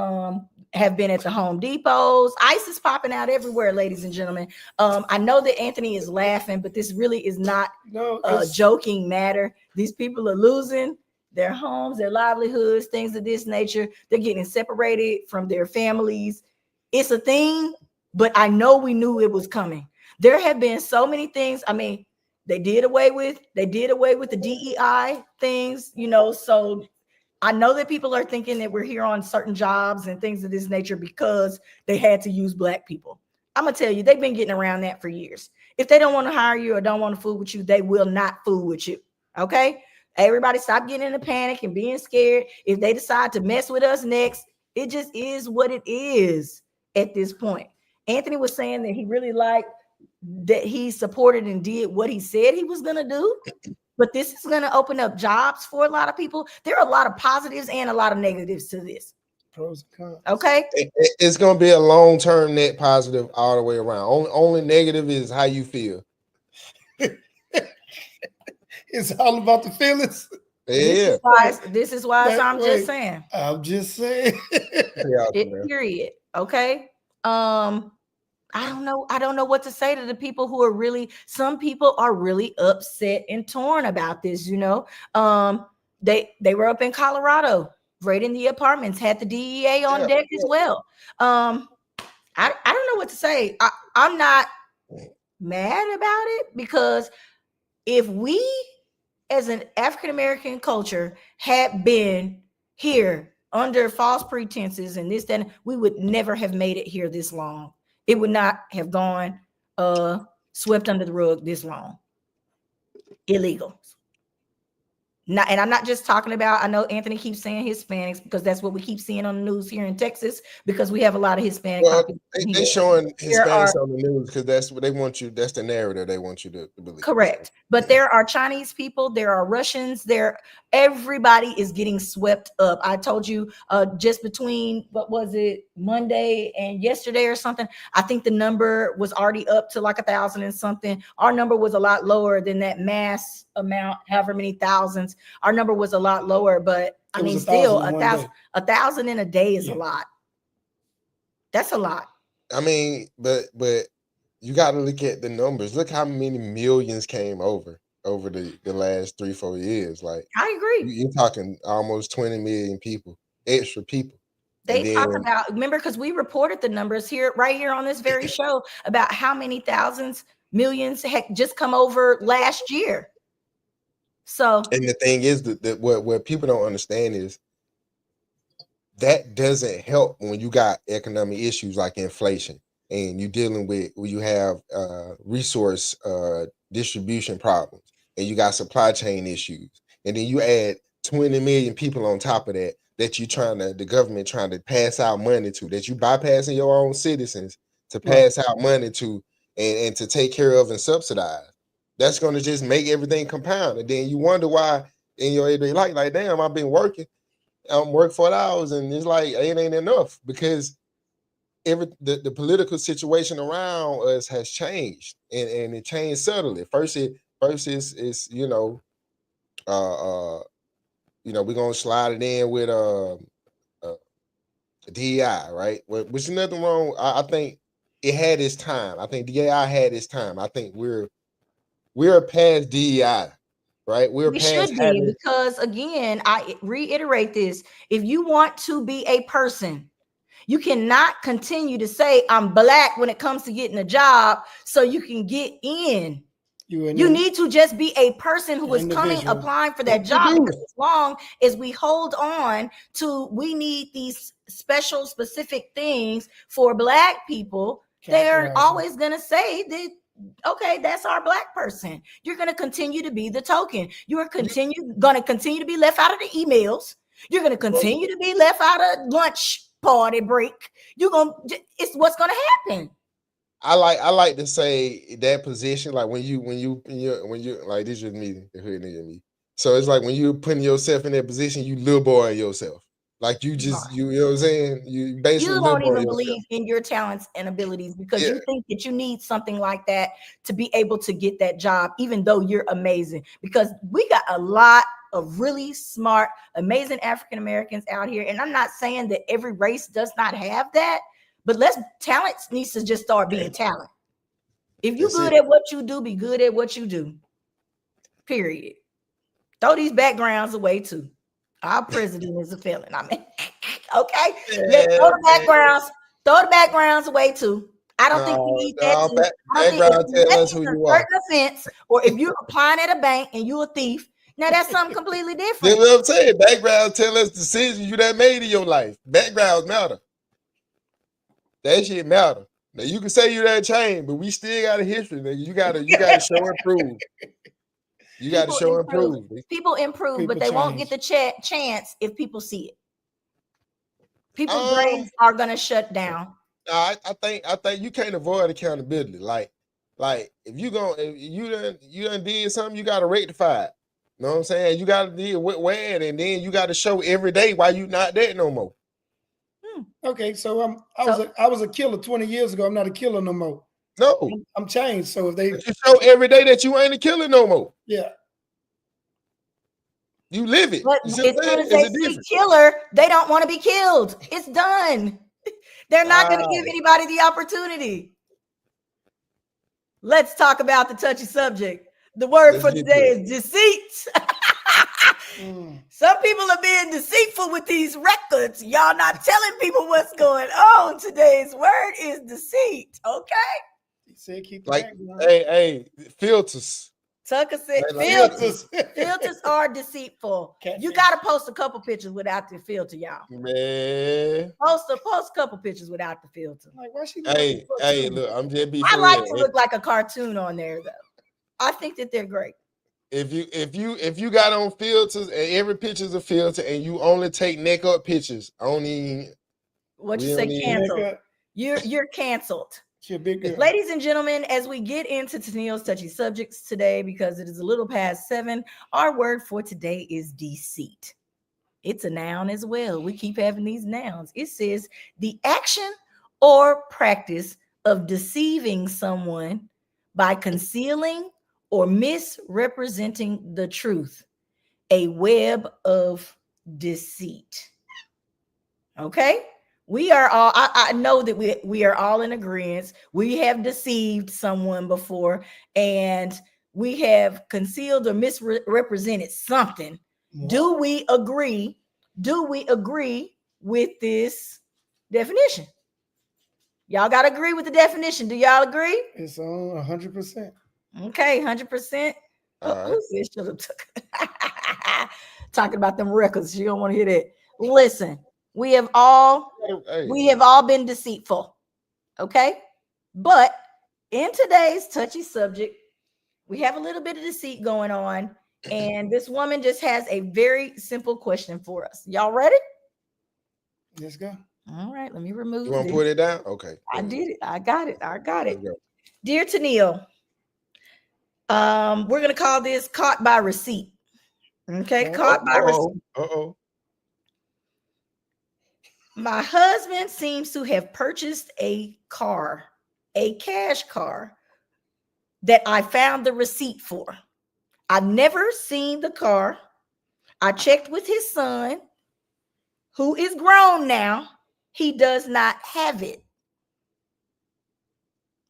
have been at the Home Depots. ICE is popping out everywhere, ladies and gentlemen. I know that Anthony is laughing, but this really is not a joking matter. These people are losing their homes, their livelihoods, things of this nature. They're getting separated from their families. It's a thing, but I know we knew it was coming. There have been so many things. I mean, they did away with the DEI things, you know, so I know that people are thinking that we're here on certain jobs and things of this nature because they had to use black people. I'm going to tell you, they've been getting around that for years. If they don't want to hire you or don't want to fool with you, they will not fool with you. Okay? Everybody stop getting in a panic and being scared. If they decide to mess with us next, it just is what it is at this point. Anthony was saying that he really liked that he supported and did what he said he was going to do. But this is going to open up jobs for a lot of people. There are a lot of positives and a lot of negatives to this. Pros and cons. Okay. It's going to be a long-term net positive all the way around. Only negative is how you feel. It's all about the feelings. Yeah. This is why I'm just saying. I'm just saying. Period. Okay. I don't know what to say to the people who are really, some people are really upset and torn about this, you know. They were up in Colorado, right in the apartments, had the DEA on deck as well. I don't know what to say. I'm not mad about it because if we as an African-American culture had been here under false pretenses and this, then we would never have made it here this long. It would not have gone swept under the rug this long. Illegal. Not, and I'm not just talking about, I know Anthony keeps saying Hispanics because that's what we keep seeing on the news here in Texas because we have a lot of Hispanic population they here. showing There Hispanics are- on the news because that's what they want you. That's the narrative they want you to believe. Correct. But there are Chinese people, there are Russians, everybody is getting swept up. I told you just between, what was it, Monday and yesterday or something, I think the number was already up to like 1,000 and something. Our number was a lot lower than that mass amount, however many thousands. Our number was a lot lower, but I mean, still 1,000 in a day is a lot. That's a lot. I mean, but you got to look at the numbers. Look how many millions came over the last 3-4 years. Like, I agree. You're talking almost 20 million people, extra people. They talk about, remember, because we reported the numbers right here on this very show about how many thousands, millions had just come over last year. So, and the thing is that what people don't understand is that doesn't help when you got economic issues like inflation and you're dealing with when you have resource distribution problems and you got supply chain issues, and then you add 20 million people on top of that the government trying to pass out money to, that you bypassing your own citizens to pass out money to and to take care of and subsidize. That's going to just make everything compound, and then you wonder why in your everyday life, like, damn, I've been working. I'm work 4 hours and it's like it ain't enough because the political situation around us has changed and it changed subtly. First is we're gonna slide it in with DEI, right? Which is nothing wrong. I think it had its time. I think DEI had its time. I think we're past DEI. Right, we should be, because again, I reiterate this: if you want to be a person, you cannot continue to say I'm Black when it comes to getting a job so you can get in. You need to just be a person who is applying for that job, because as long as we hold on to we need these special specific things for Black people, they're always going to say that, okay, that's our Black person. You're going to continue to be the token. You're going to continue to be left out of the emails. You're going to continue to be left out of lunch party break. It's what's going to happen. I like to say that position, like when you like, this is me, the hood nigga me. So it's like when you're putting yourself in that position, you little boy yourself. Like you just you know what I'm saying? You basically don't even believe in your talents and abilities because you think that you need something like that to be able to get that job, even though you're amazing. Because we got a lot of really smart, amazing African Americans out here. And I'm not saying that every race does not have that, but talent needs to just start being talent. If you're good at what you do, be good at what you do. Period. Throw these backgrounds away too. Our president is a felon. I mean, okay. Throw the backgrounds away too. I don't think you need that. Background tell us who you are. Offense, or if you're applying at a bank and you're a thief, now that's something completely different. You know what I'm saying? Background tell us decisions you done made in your life. Backgrounds matter. That shit matter. Now you can say you that changed, but we still got a history. Nigga. You gotta show and prove. You got to show and prove. People improve, but they won't get the chance if people see it. People's brains are gonna shut down. I think you can't avoid accountability. Like if you done did something, you got to rectify it. You know what I'm saying? You got to deal with where, and then you got to show every day why you not that no more. Okay, so I was a killer 20 years ago. I'm not a killer no more. No, I'm changed. So if you show every day that you ain't a killer no more. Yeah. You live it. But as soon as they see killer, they don't want to be killed. It's done. They're not going to give anybody the opportunity. Let's talk about the touchy subject. The word for today is deceit. Some people are being deceitful with these records. Y'all not telling people what's going on. Today's word is deceit. Okay. He said keep like, hey, filters. Tucker said filters. Filters are deceitful. You got to post a couple pictures without the filter, y'all. Man. Post a couple pictures without the filter. Like, why she hey, look, I'm just being I like to look like a cartoon on there, though. I think that they're great. if you got on filters and every picture's a filter and you only take neck up pictures, What you say? Canceled. You're canceled. She a big girl. Ladies and gentlemen, as we get into Tennille's touchy subjects today, because it is a little past 7, our word for today is deceit. It's a noun as well. We keep having these nouns. It says the action or practice of deceiving someone by concealing or misrepresenting the truth, a web of deceit. Okay? We are all, I know that we are all in agreement. We have deceived someone before, and we have concealed or misrepresented something. Wow. Do we agree? Do we agree with this definition? Y'all got to agree with the definition. Do y'all agree? It's on 100%. Okay, 100%. All Who said shut up? Talking about them records. You don't want to hear that. Listen. We have all been deceitful, okay? But in today's touchy subject, we have a little bit of deceit going on, and this woman just has a very simple question for us. Y'all ready? Let's go. All right, let me remove You want to this. put it down? Okay. I did it. I got it. Let's go. Dear Tennille, we're gonna call this caught by receipt. Okay, caught by receipt. Uh-oh. My husband seems to have purchased a car, a cash car, that I found the receipt for. I've never seen the car. I checked with his son, who is grown now. He does not have it.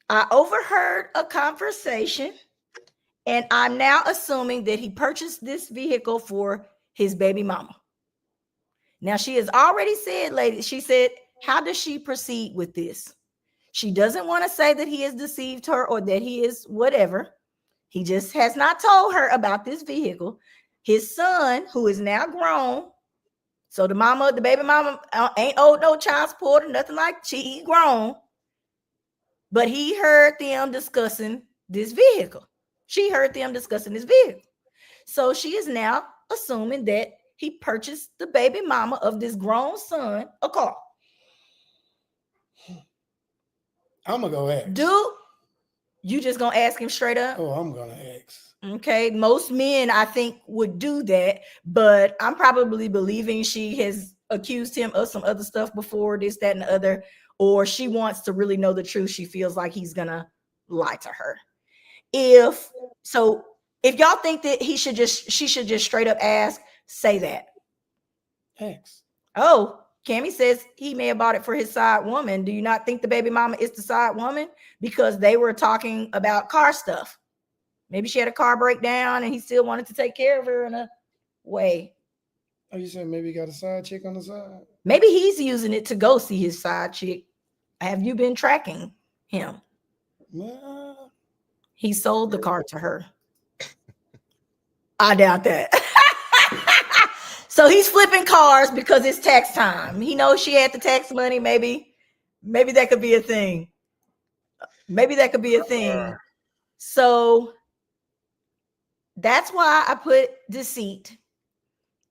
I overheard a conversation, and I'm now assuming that he purchased this vehicle for his baby mama. Now, she has already said, ladies, she said, how does she proceed with this? She doesn't want to say that he has deceived her or that he is whatever. He just has not told her about this vehicle. His son, who is now grown, so the baby mama ain't owed no child support or nothing like that. She's grown. But he heard them discussing this vehicle. She heard them discussing this vehicle. So she is now assuming that he purchased the baby mama of this grown son a car. I'm going to go ask. Dude, you just going to ask him straight up? Oh, I'm going to ask. Okay. Most men, I think, would do that. But I'm probably believing she has accused him of some other stuff before, this, that, and the other. Or she wants to really know the truth. She feels like he's going to lie to her. If y'all think that she should just straight up ask, say that. Thanks. Oh, Cammie says he may have bought it for his side woman. Do you not think the baby mama is the side woman? Because they were talking about car stuff. Maybe she had a car breakdown and he still wanted to take care of her in a way. Oh, you said maybe he got a side chick on the side? Maybe he's using it to go see his side chick. Have you been tracking him? He sold the car to her. I doubt that. So he's flipping cars because it's tax time. He knows she had the tax money. Maybe that could be a thing. Maybe that could be a thing. So that's why I put deceit.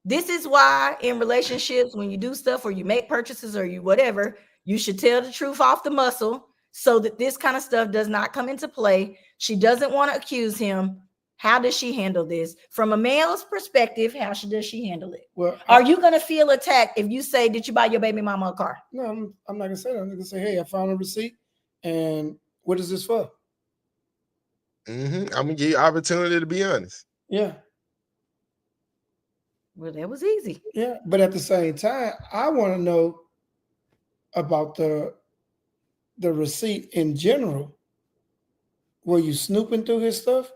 This is why in relationships, when you do stuff or you make purchases or you whatever, you should tell the truth off the muscle so that this kind of stuff does not come into play. She doesn't want to accuse him. How does she handle this? From a male's perspective, how does she handle it? Well, are you going to feel attacked if you say, did you buy your baby mama a car? No, I'm not going to say that. I'm going to say, hey, I found a receipt. And what is this for? I'm going to give you opportunity to be honest. Yeah. Well, that was easy. Yeah. But at the same time, I want to know about the receipt in general. Were you snooping through his stuff?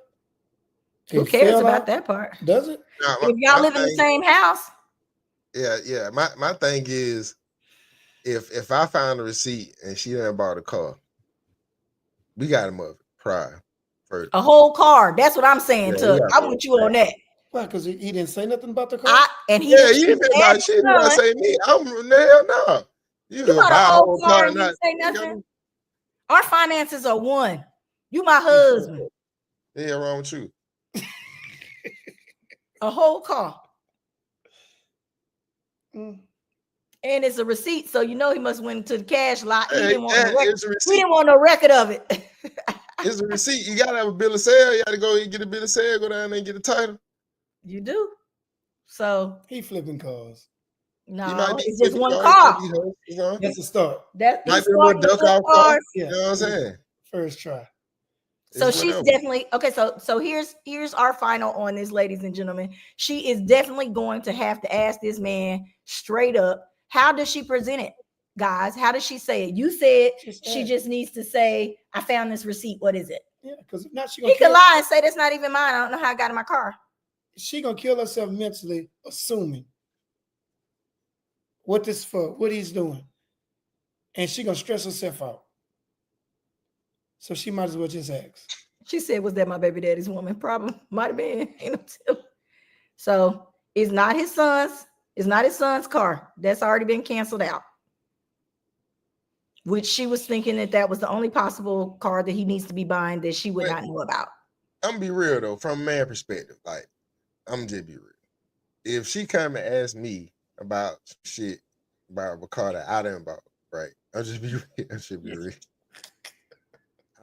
Who cares about that part? Does it? If y'all live in the same house. Yeah. My thing is, if I found a receipt and she didn't buy the car, we got him up prior. First. A whole car. That's what I'm saying, Tug. I want you on that. Why? Because he didn't say nothing about the car? You didn't say about shit. You didn't say me. I'm hell no. You bought a whole car and you say nothing? Our finances are one. You my husband. Yeah, wrong with you. A whole car. Mm. And it's a receipt, so you know he must went to the cash lot. He Hey, didn't want no record. it's a He receipt. didn't want no record of it. It's a receipt. You gotta have a bill of sale. You gotta go and get a bill of sale, go down there and get a title. You do. So He flipping cars. You might no, be it's just flipping one cars, car. might be hustling, huh? That's a start. That Might he's be a little starting to duck flip off car. cars. Yeah. You know what I'm saying? First try. So It's she's whatever. definitely okay. So here's our final on this, ladies and gentlemen. She is definitely going to have to ask this man straight up. How does she present it, guys? How does she say it? You said she just needs to say, "I found this receipt. What is it?" Yeah, because if not, she He gonna could lie and say, "That's not even mine. I don't know how I got it in my car." she gonna kill herself mentally, assuming what this for, what he's doing, and she gonna stress herself out. So she might as well just ask. She said, "Was that my baby daddy's woman?" Probably might have been. So it's not his son's. It's not his son's car. That's already been canceled out. Which she was thinking that was the only possible car that he needs to be buying that she would not know about. I'm gonna be real though, from a man perspective. Like, I'm just be real. If she come and ask me about shit about a car that I done bought, right? I'll just be real. I should be real.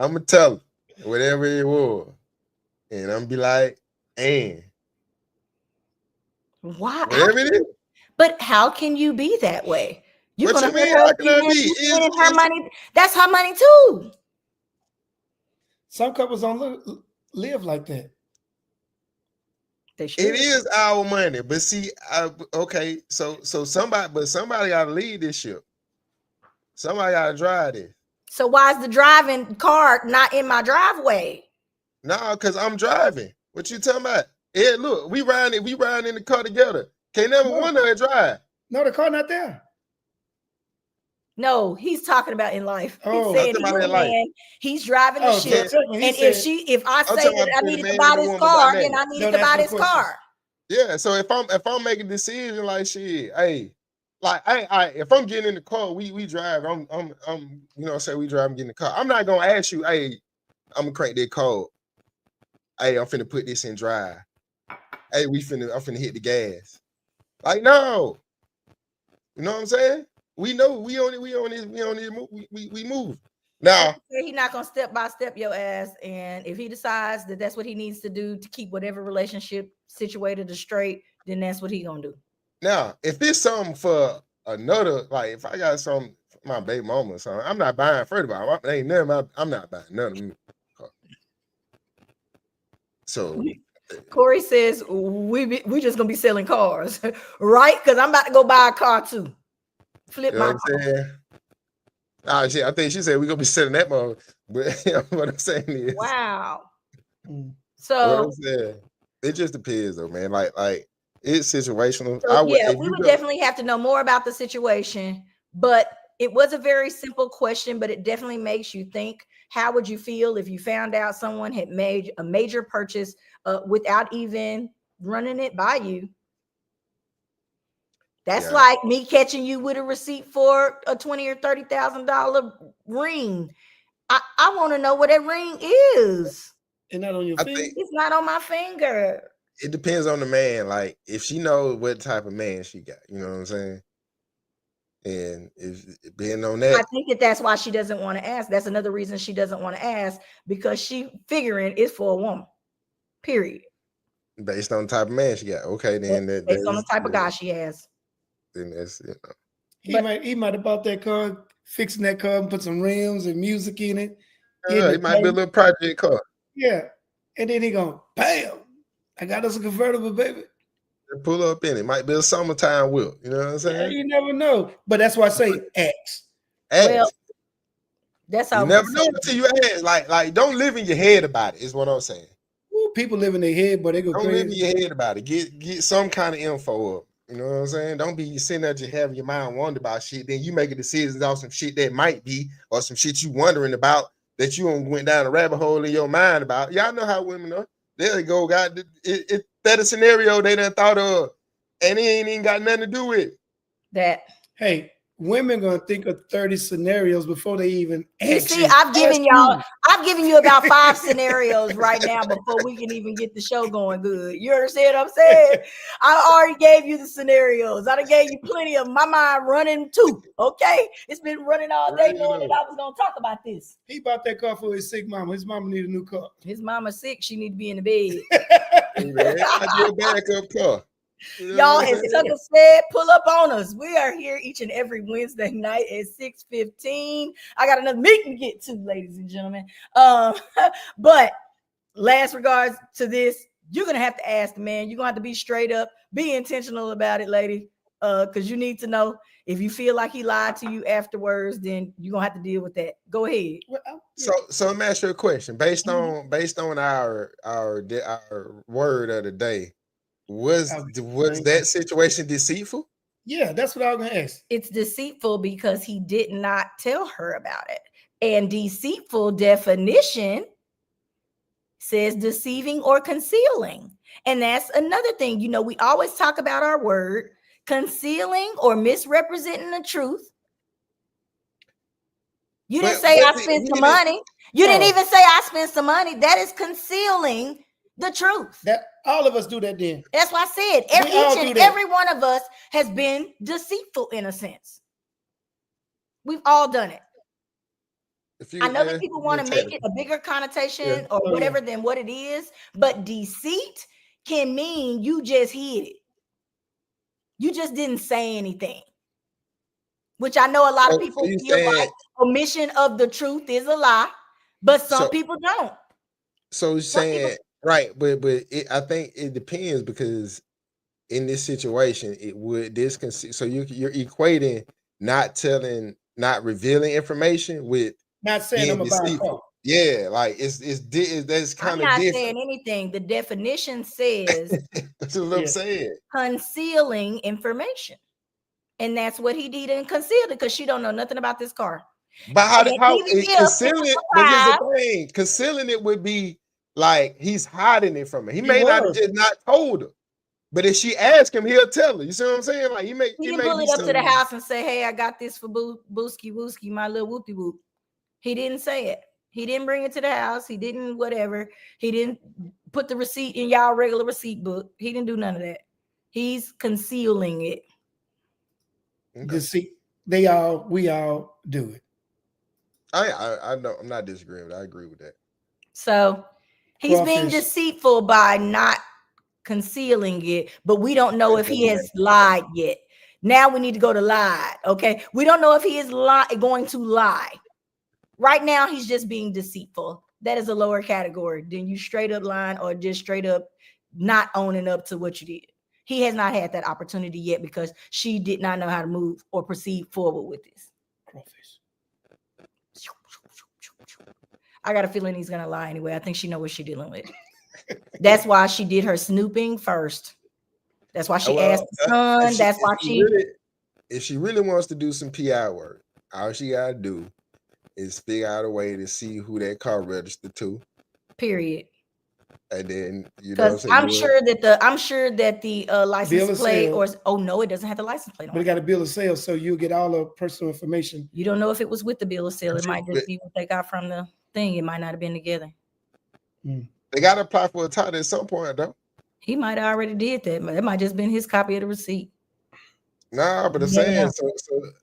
I'm gonna tell her whatever it was, and I'm gonna be like, and Why? whatever it is. But how can you be that way? You're What gonna you mean? hurt her How can I be? feelings. You spending her money. That's her money too. Some couples don't live like that. They should. It is our money, but see, okay, so somebody gotta lead this ship. Somebody gotta drive this. So why is the driving car not in my driveway? No, because I'm driving. What you talking about? Yeah, look, we riding in the car together. Can't never one of us drive. No, the car not there. No, he's talking about in life. Oh, He's saying I'm talking he's about the in life. man. He's driving the Oh, ship. so he And said- if I I'm say talking that about I the needed man to buy and the this woman car, by then name. I needed No, to that's buy the this question. car. Yeah, so if I'm making a decision like shit, hey, like if I'm getting in the car, we drive. I'm you know, say we drive and get in the car. I'm not gonna ask you, hey, I'm gonna crank that code. Hey, I'm finna put this in drive. Hey, I'm finna hit the gas. Like, no, you know what I'm saying? We know we move. Now, He's not gonna step by step your ass, and if he decides that that's what he needs to do to keep whatever relationship situated or straight, then that's what he gonna do. now, if it's something for another, like if I got something for my baby mama or something, I'm not buying. First of all, I'm not buying none of them. So Corey says we just gonna be selling cars, right? Because I'm about to go buy a car too. Flip you know my what I'm saying? I think she said we're gonna be selling that mode. But what I'm saying is, wow. Mm. So what I'm saying, it just depends though, man. Like it's situational. So, we would definitely have to know more about the situation, but it was a very simple question, but it definitely makes you think. How would you feel if you found out someone had made a major purchase without even running it by you? That's like me catching you with a receipt for a $20,000 or $30,000 ring. I want to know what that ring is. It's not on your finger. It's not on my finger. It depends on the man. Like if she knows what type of man she got, you know what I'm saying? And if being on that, I think that's why she doesn't want to ask. That's another reason she doesn't want to ask, because she figuring it's for a woman. Period. Based on the type of man she got. Okay, then based on the type of guy she has. Then that's He might have bought that car, fixing that car, and put some rims and music in it. It might be a little project car. Yeah, and then he going, bam! I got us a convertible, baby. Pull up in it. Might be a summertime whip. You know what I'm saying? Yeah, you never know. But that's why I say ask. Well, that's how you never know until you ask. Like, don't live in your head about it. Is what I'm saying. Ooh, people live in their head, but they go don't crazy. live in your head about it. Get some kind of info up. You know what I'm saying? Don't be sitting there just having your mind wonder about shit. Then you making decisions on some shit that might be, or some shit you wondering about that you went down a rabbit hole in your mind about. Y'all know how women are. There you go, God. That a scenario they done thought of, and it ain't even got nothing to do with that. Hey, women gonna think of 30 scenarios before they even You ask see, you. I've given you about 5 scenarios right now before we can even get the show going good. You understand what I'm saying? I already gave you the scenarios. I done gave you plenty of my mind running too. Okay, it's been running all day knowing that I was gonna talk about this. He bought that car for his sick mama. His mama need a new car. His mama's sick. She need to be in the bed. Hey, man, I do a backup car. You know Y'all, what I'm as saying? Tucker said, pull up on us. We are here each and every Wednesday night at 6:15. I got another meeting to get to, ladies and gentlemen. But last regards to this, you're gonna have to ask the man. You're gonna have to be straight up, be intentional about it, lady. Because you need to know if you feel like he lied to you afterwards, then you're gonna have to deal with that. Go ahead. So let me ask you a question. Based on our word of the day, was that situation deceitful? Yeah, that's what I was gonna ask. It's deceitful because he did not tell her about it. And deceitful definition says deceiving or concealing. And that's another thing. You know, we always talk about our word, concealing or misrepresenting the truth. You didn't say I spent some money. You didn't even say I spent some money. That is concealing the truth. That all of us do that then. That's why I said every one of us has been deceitful in a sense. We've all done it. I know that people want to make it a bigger connotation or whatever than what it is, but deceit can mean you just hid it. You just didn't say anything, which I know a lot of people feel like omission of the truth is a lie, but some people don't. So you're saying, right, but I think it depends because in this situation, it would so you're equating not revealing information with not saying I'm about a car. Yeah, like it's that's kind of different. I'm not saying anything. The definition says that's what I'm saying. Concealing information. And that's what he did and concealed it because she don't know nothing about this car. But how concealing it? But here's the thing: concealing it would be like he's hiding it from her. He may not have just not told her, but if she asks him, he'll tell her. You see what I'm saying? Like he didn't pull it up to the house and say, "Hey, I got this for Booski Wooski, my little whoopie whoop." He didn't say it. He didn't bring it to the house. He didn't whatever. He didn't put the receipt in y'all regular receipt book. He didn't do none of that. He's concealing it. Deceit. We all do it. I know. I'm not disagreeing with that. I agree with that. So he's being deceitful by not concealing it, but we don't know if he has lied yet. Now we need to go to lied. Okay. We don't know if he is going to lie. Right now, he's just being deceitful. That is a lower category than you straight up lying or just straight up not owning up to what you did. He has not had that opportunity yet because she did not know how to move or proceed forward with this. I got a feeling he's gonna lie anyway. I think she knows what she's dealing with. That's why she did her snooping first. That's why she asked the son. That's why if she really wants to do some PI work, all she gotta do is figure out a way to see who that car registered to. Period. And then because I'm sure that the license plate no, it doesn't have the license plate on. But it got a bill of sale, so you get all the personal information. You don't know if it was with the bill of sale. It might just be what they got from the thing. It might not have been together. They got to apply for a title at some point, though. He might have already did that. It might just been his copy of the receipt. Nah, but I'm saying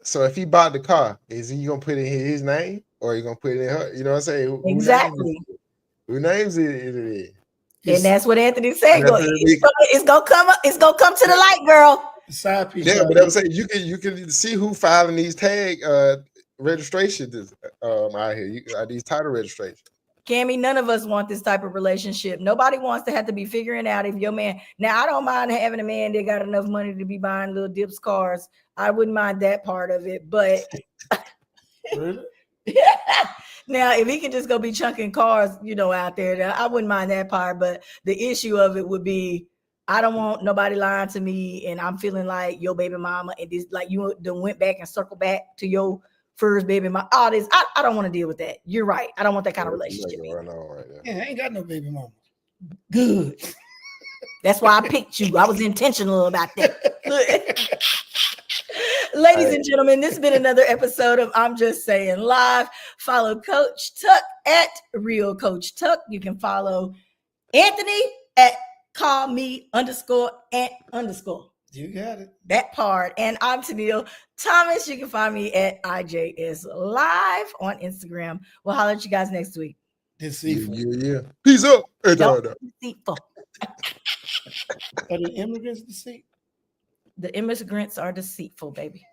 so if he bought the car, is he gonna put it in his name or he gonna put it in her? You know what I'm saying? Exactly. Who names it? And that's what Anthony said. It's gonna come up. It's gonna come to the light, girl. Side piece. Yeah, but I'm saying you can see who filing these tag registrations out here. These title registrations. Cammy, none of us want this type of relationship. Nobody wants to have to be figuring out if your man. Now, I don't mind having a man that got enough money to be buying little dips cars. I wouldn't mind that part of it, but really? Now, if he can just go be chunking cars, out there, I wouldn't mind that part. But the issue of it would be, I don't want nobody lying to me, and I'm feeling like your baby mama, and this like you done went back and circled back to your first baby mama. All this, I don't want to deal with that. You're right. I don't want that kind of relationship. Yeah, I ain't got no baby mama. Good. That's why I picked you. I was intentional about that. Ladies and gentlemen, this has been another episode of I'm Just Saying Live. Follow Coach Tuck at Real Coach Tuck. You can follow Anthony at call me _ant_. You got it. That part. And I'm Tennille Thomas. You can find me at IJS Live on Instagram. We'll holler at you guys next week. Deceitful. Yeah. Peace up. Don't be deceitful. Are the immigrants deceitful? The immigrants are deceitful, baby.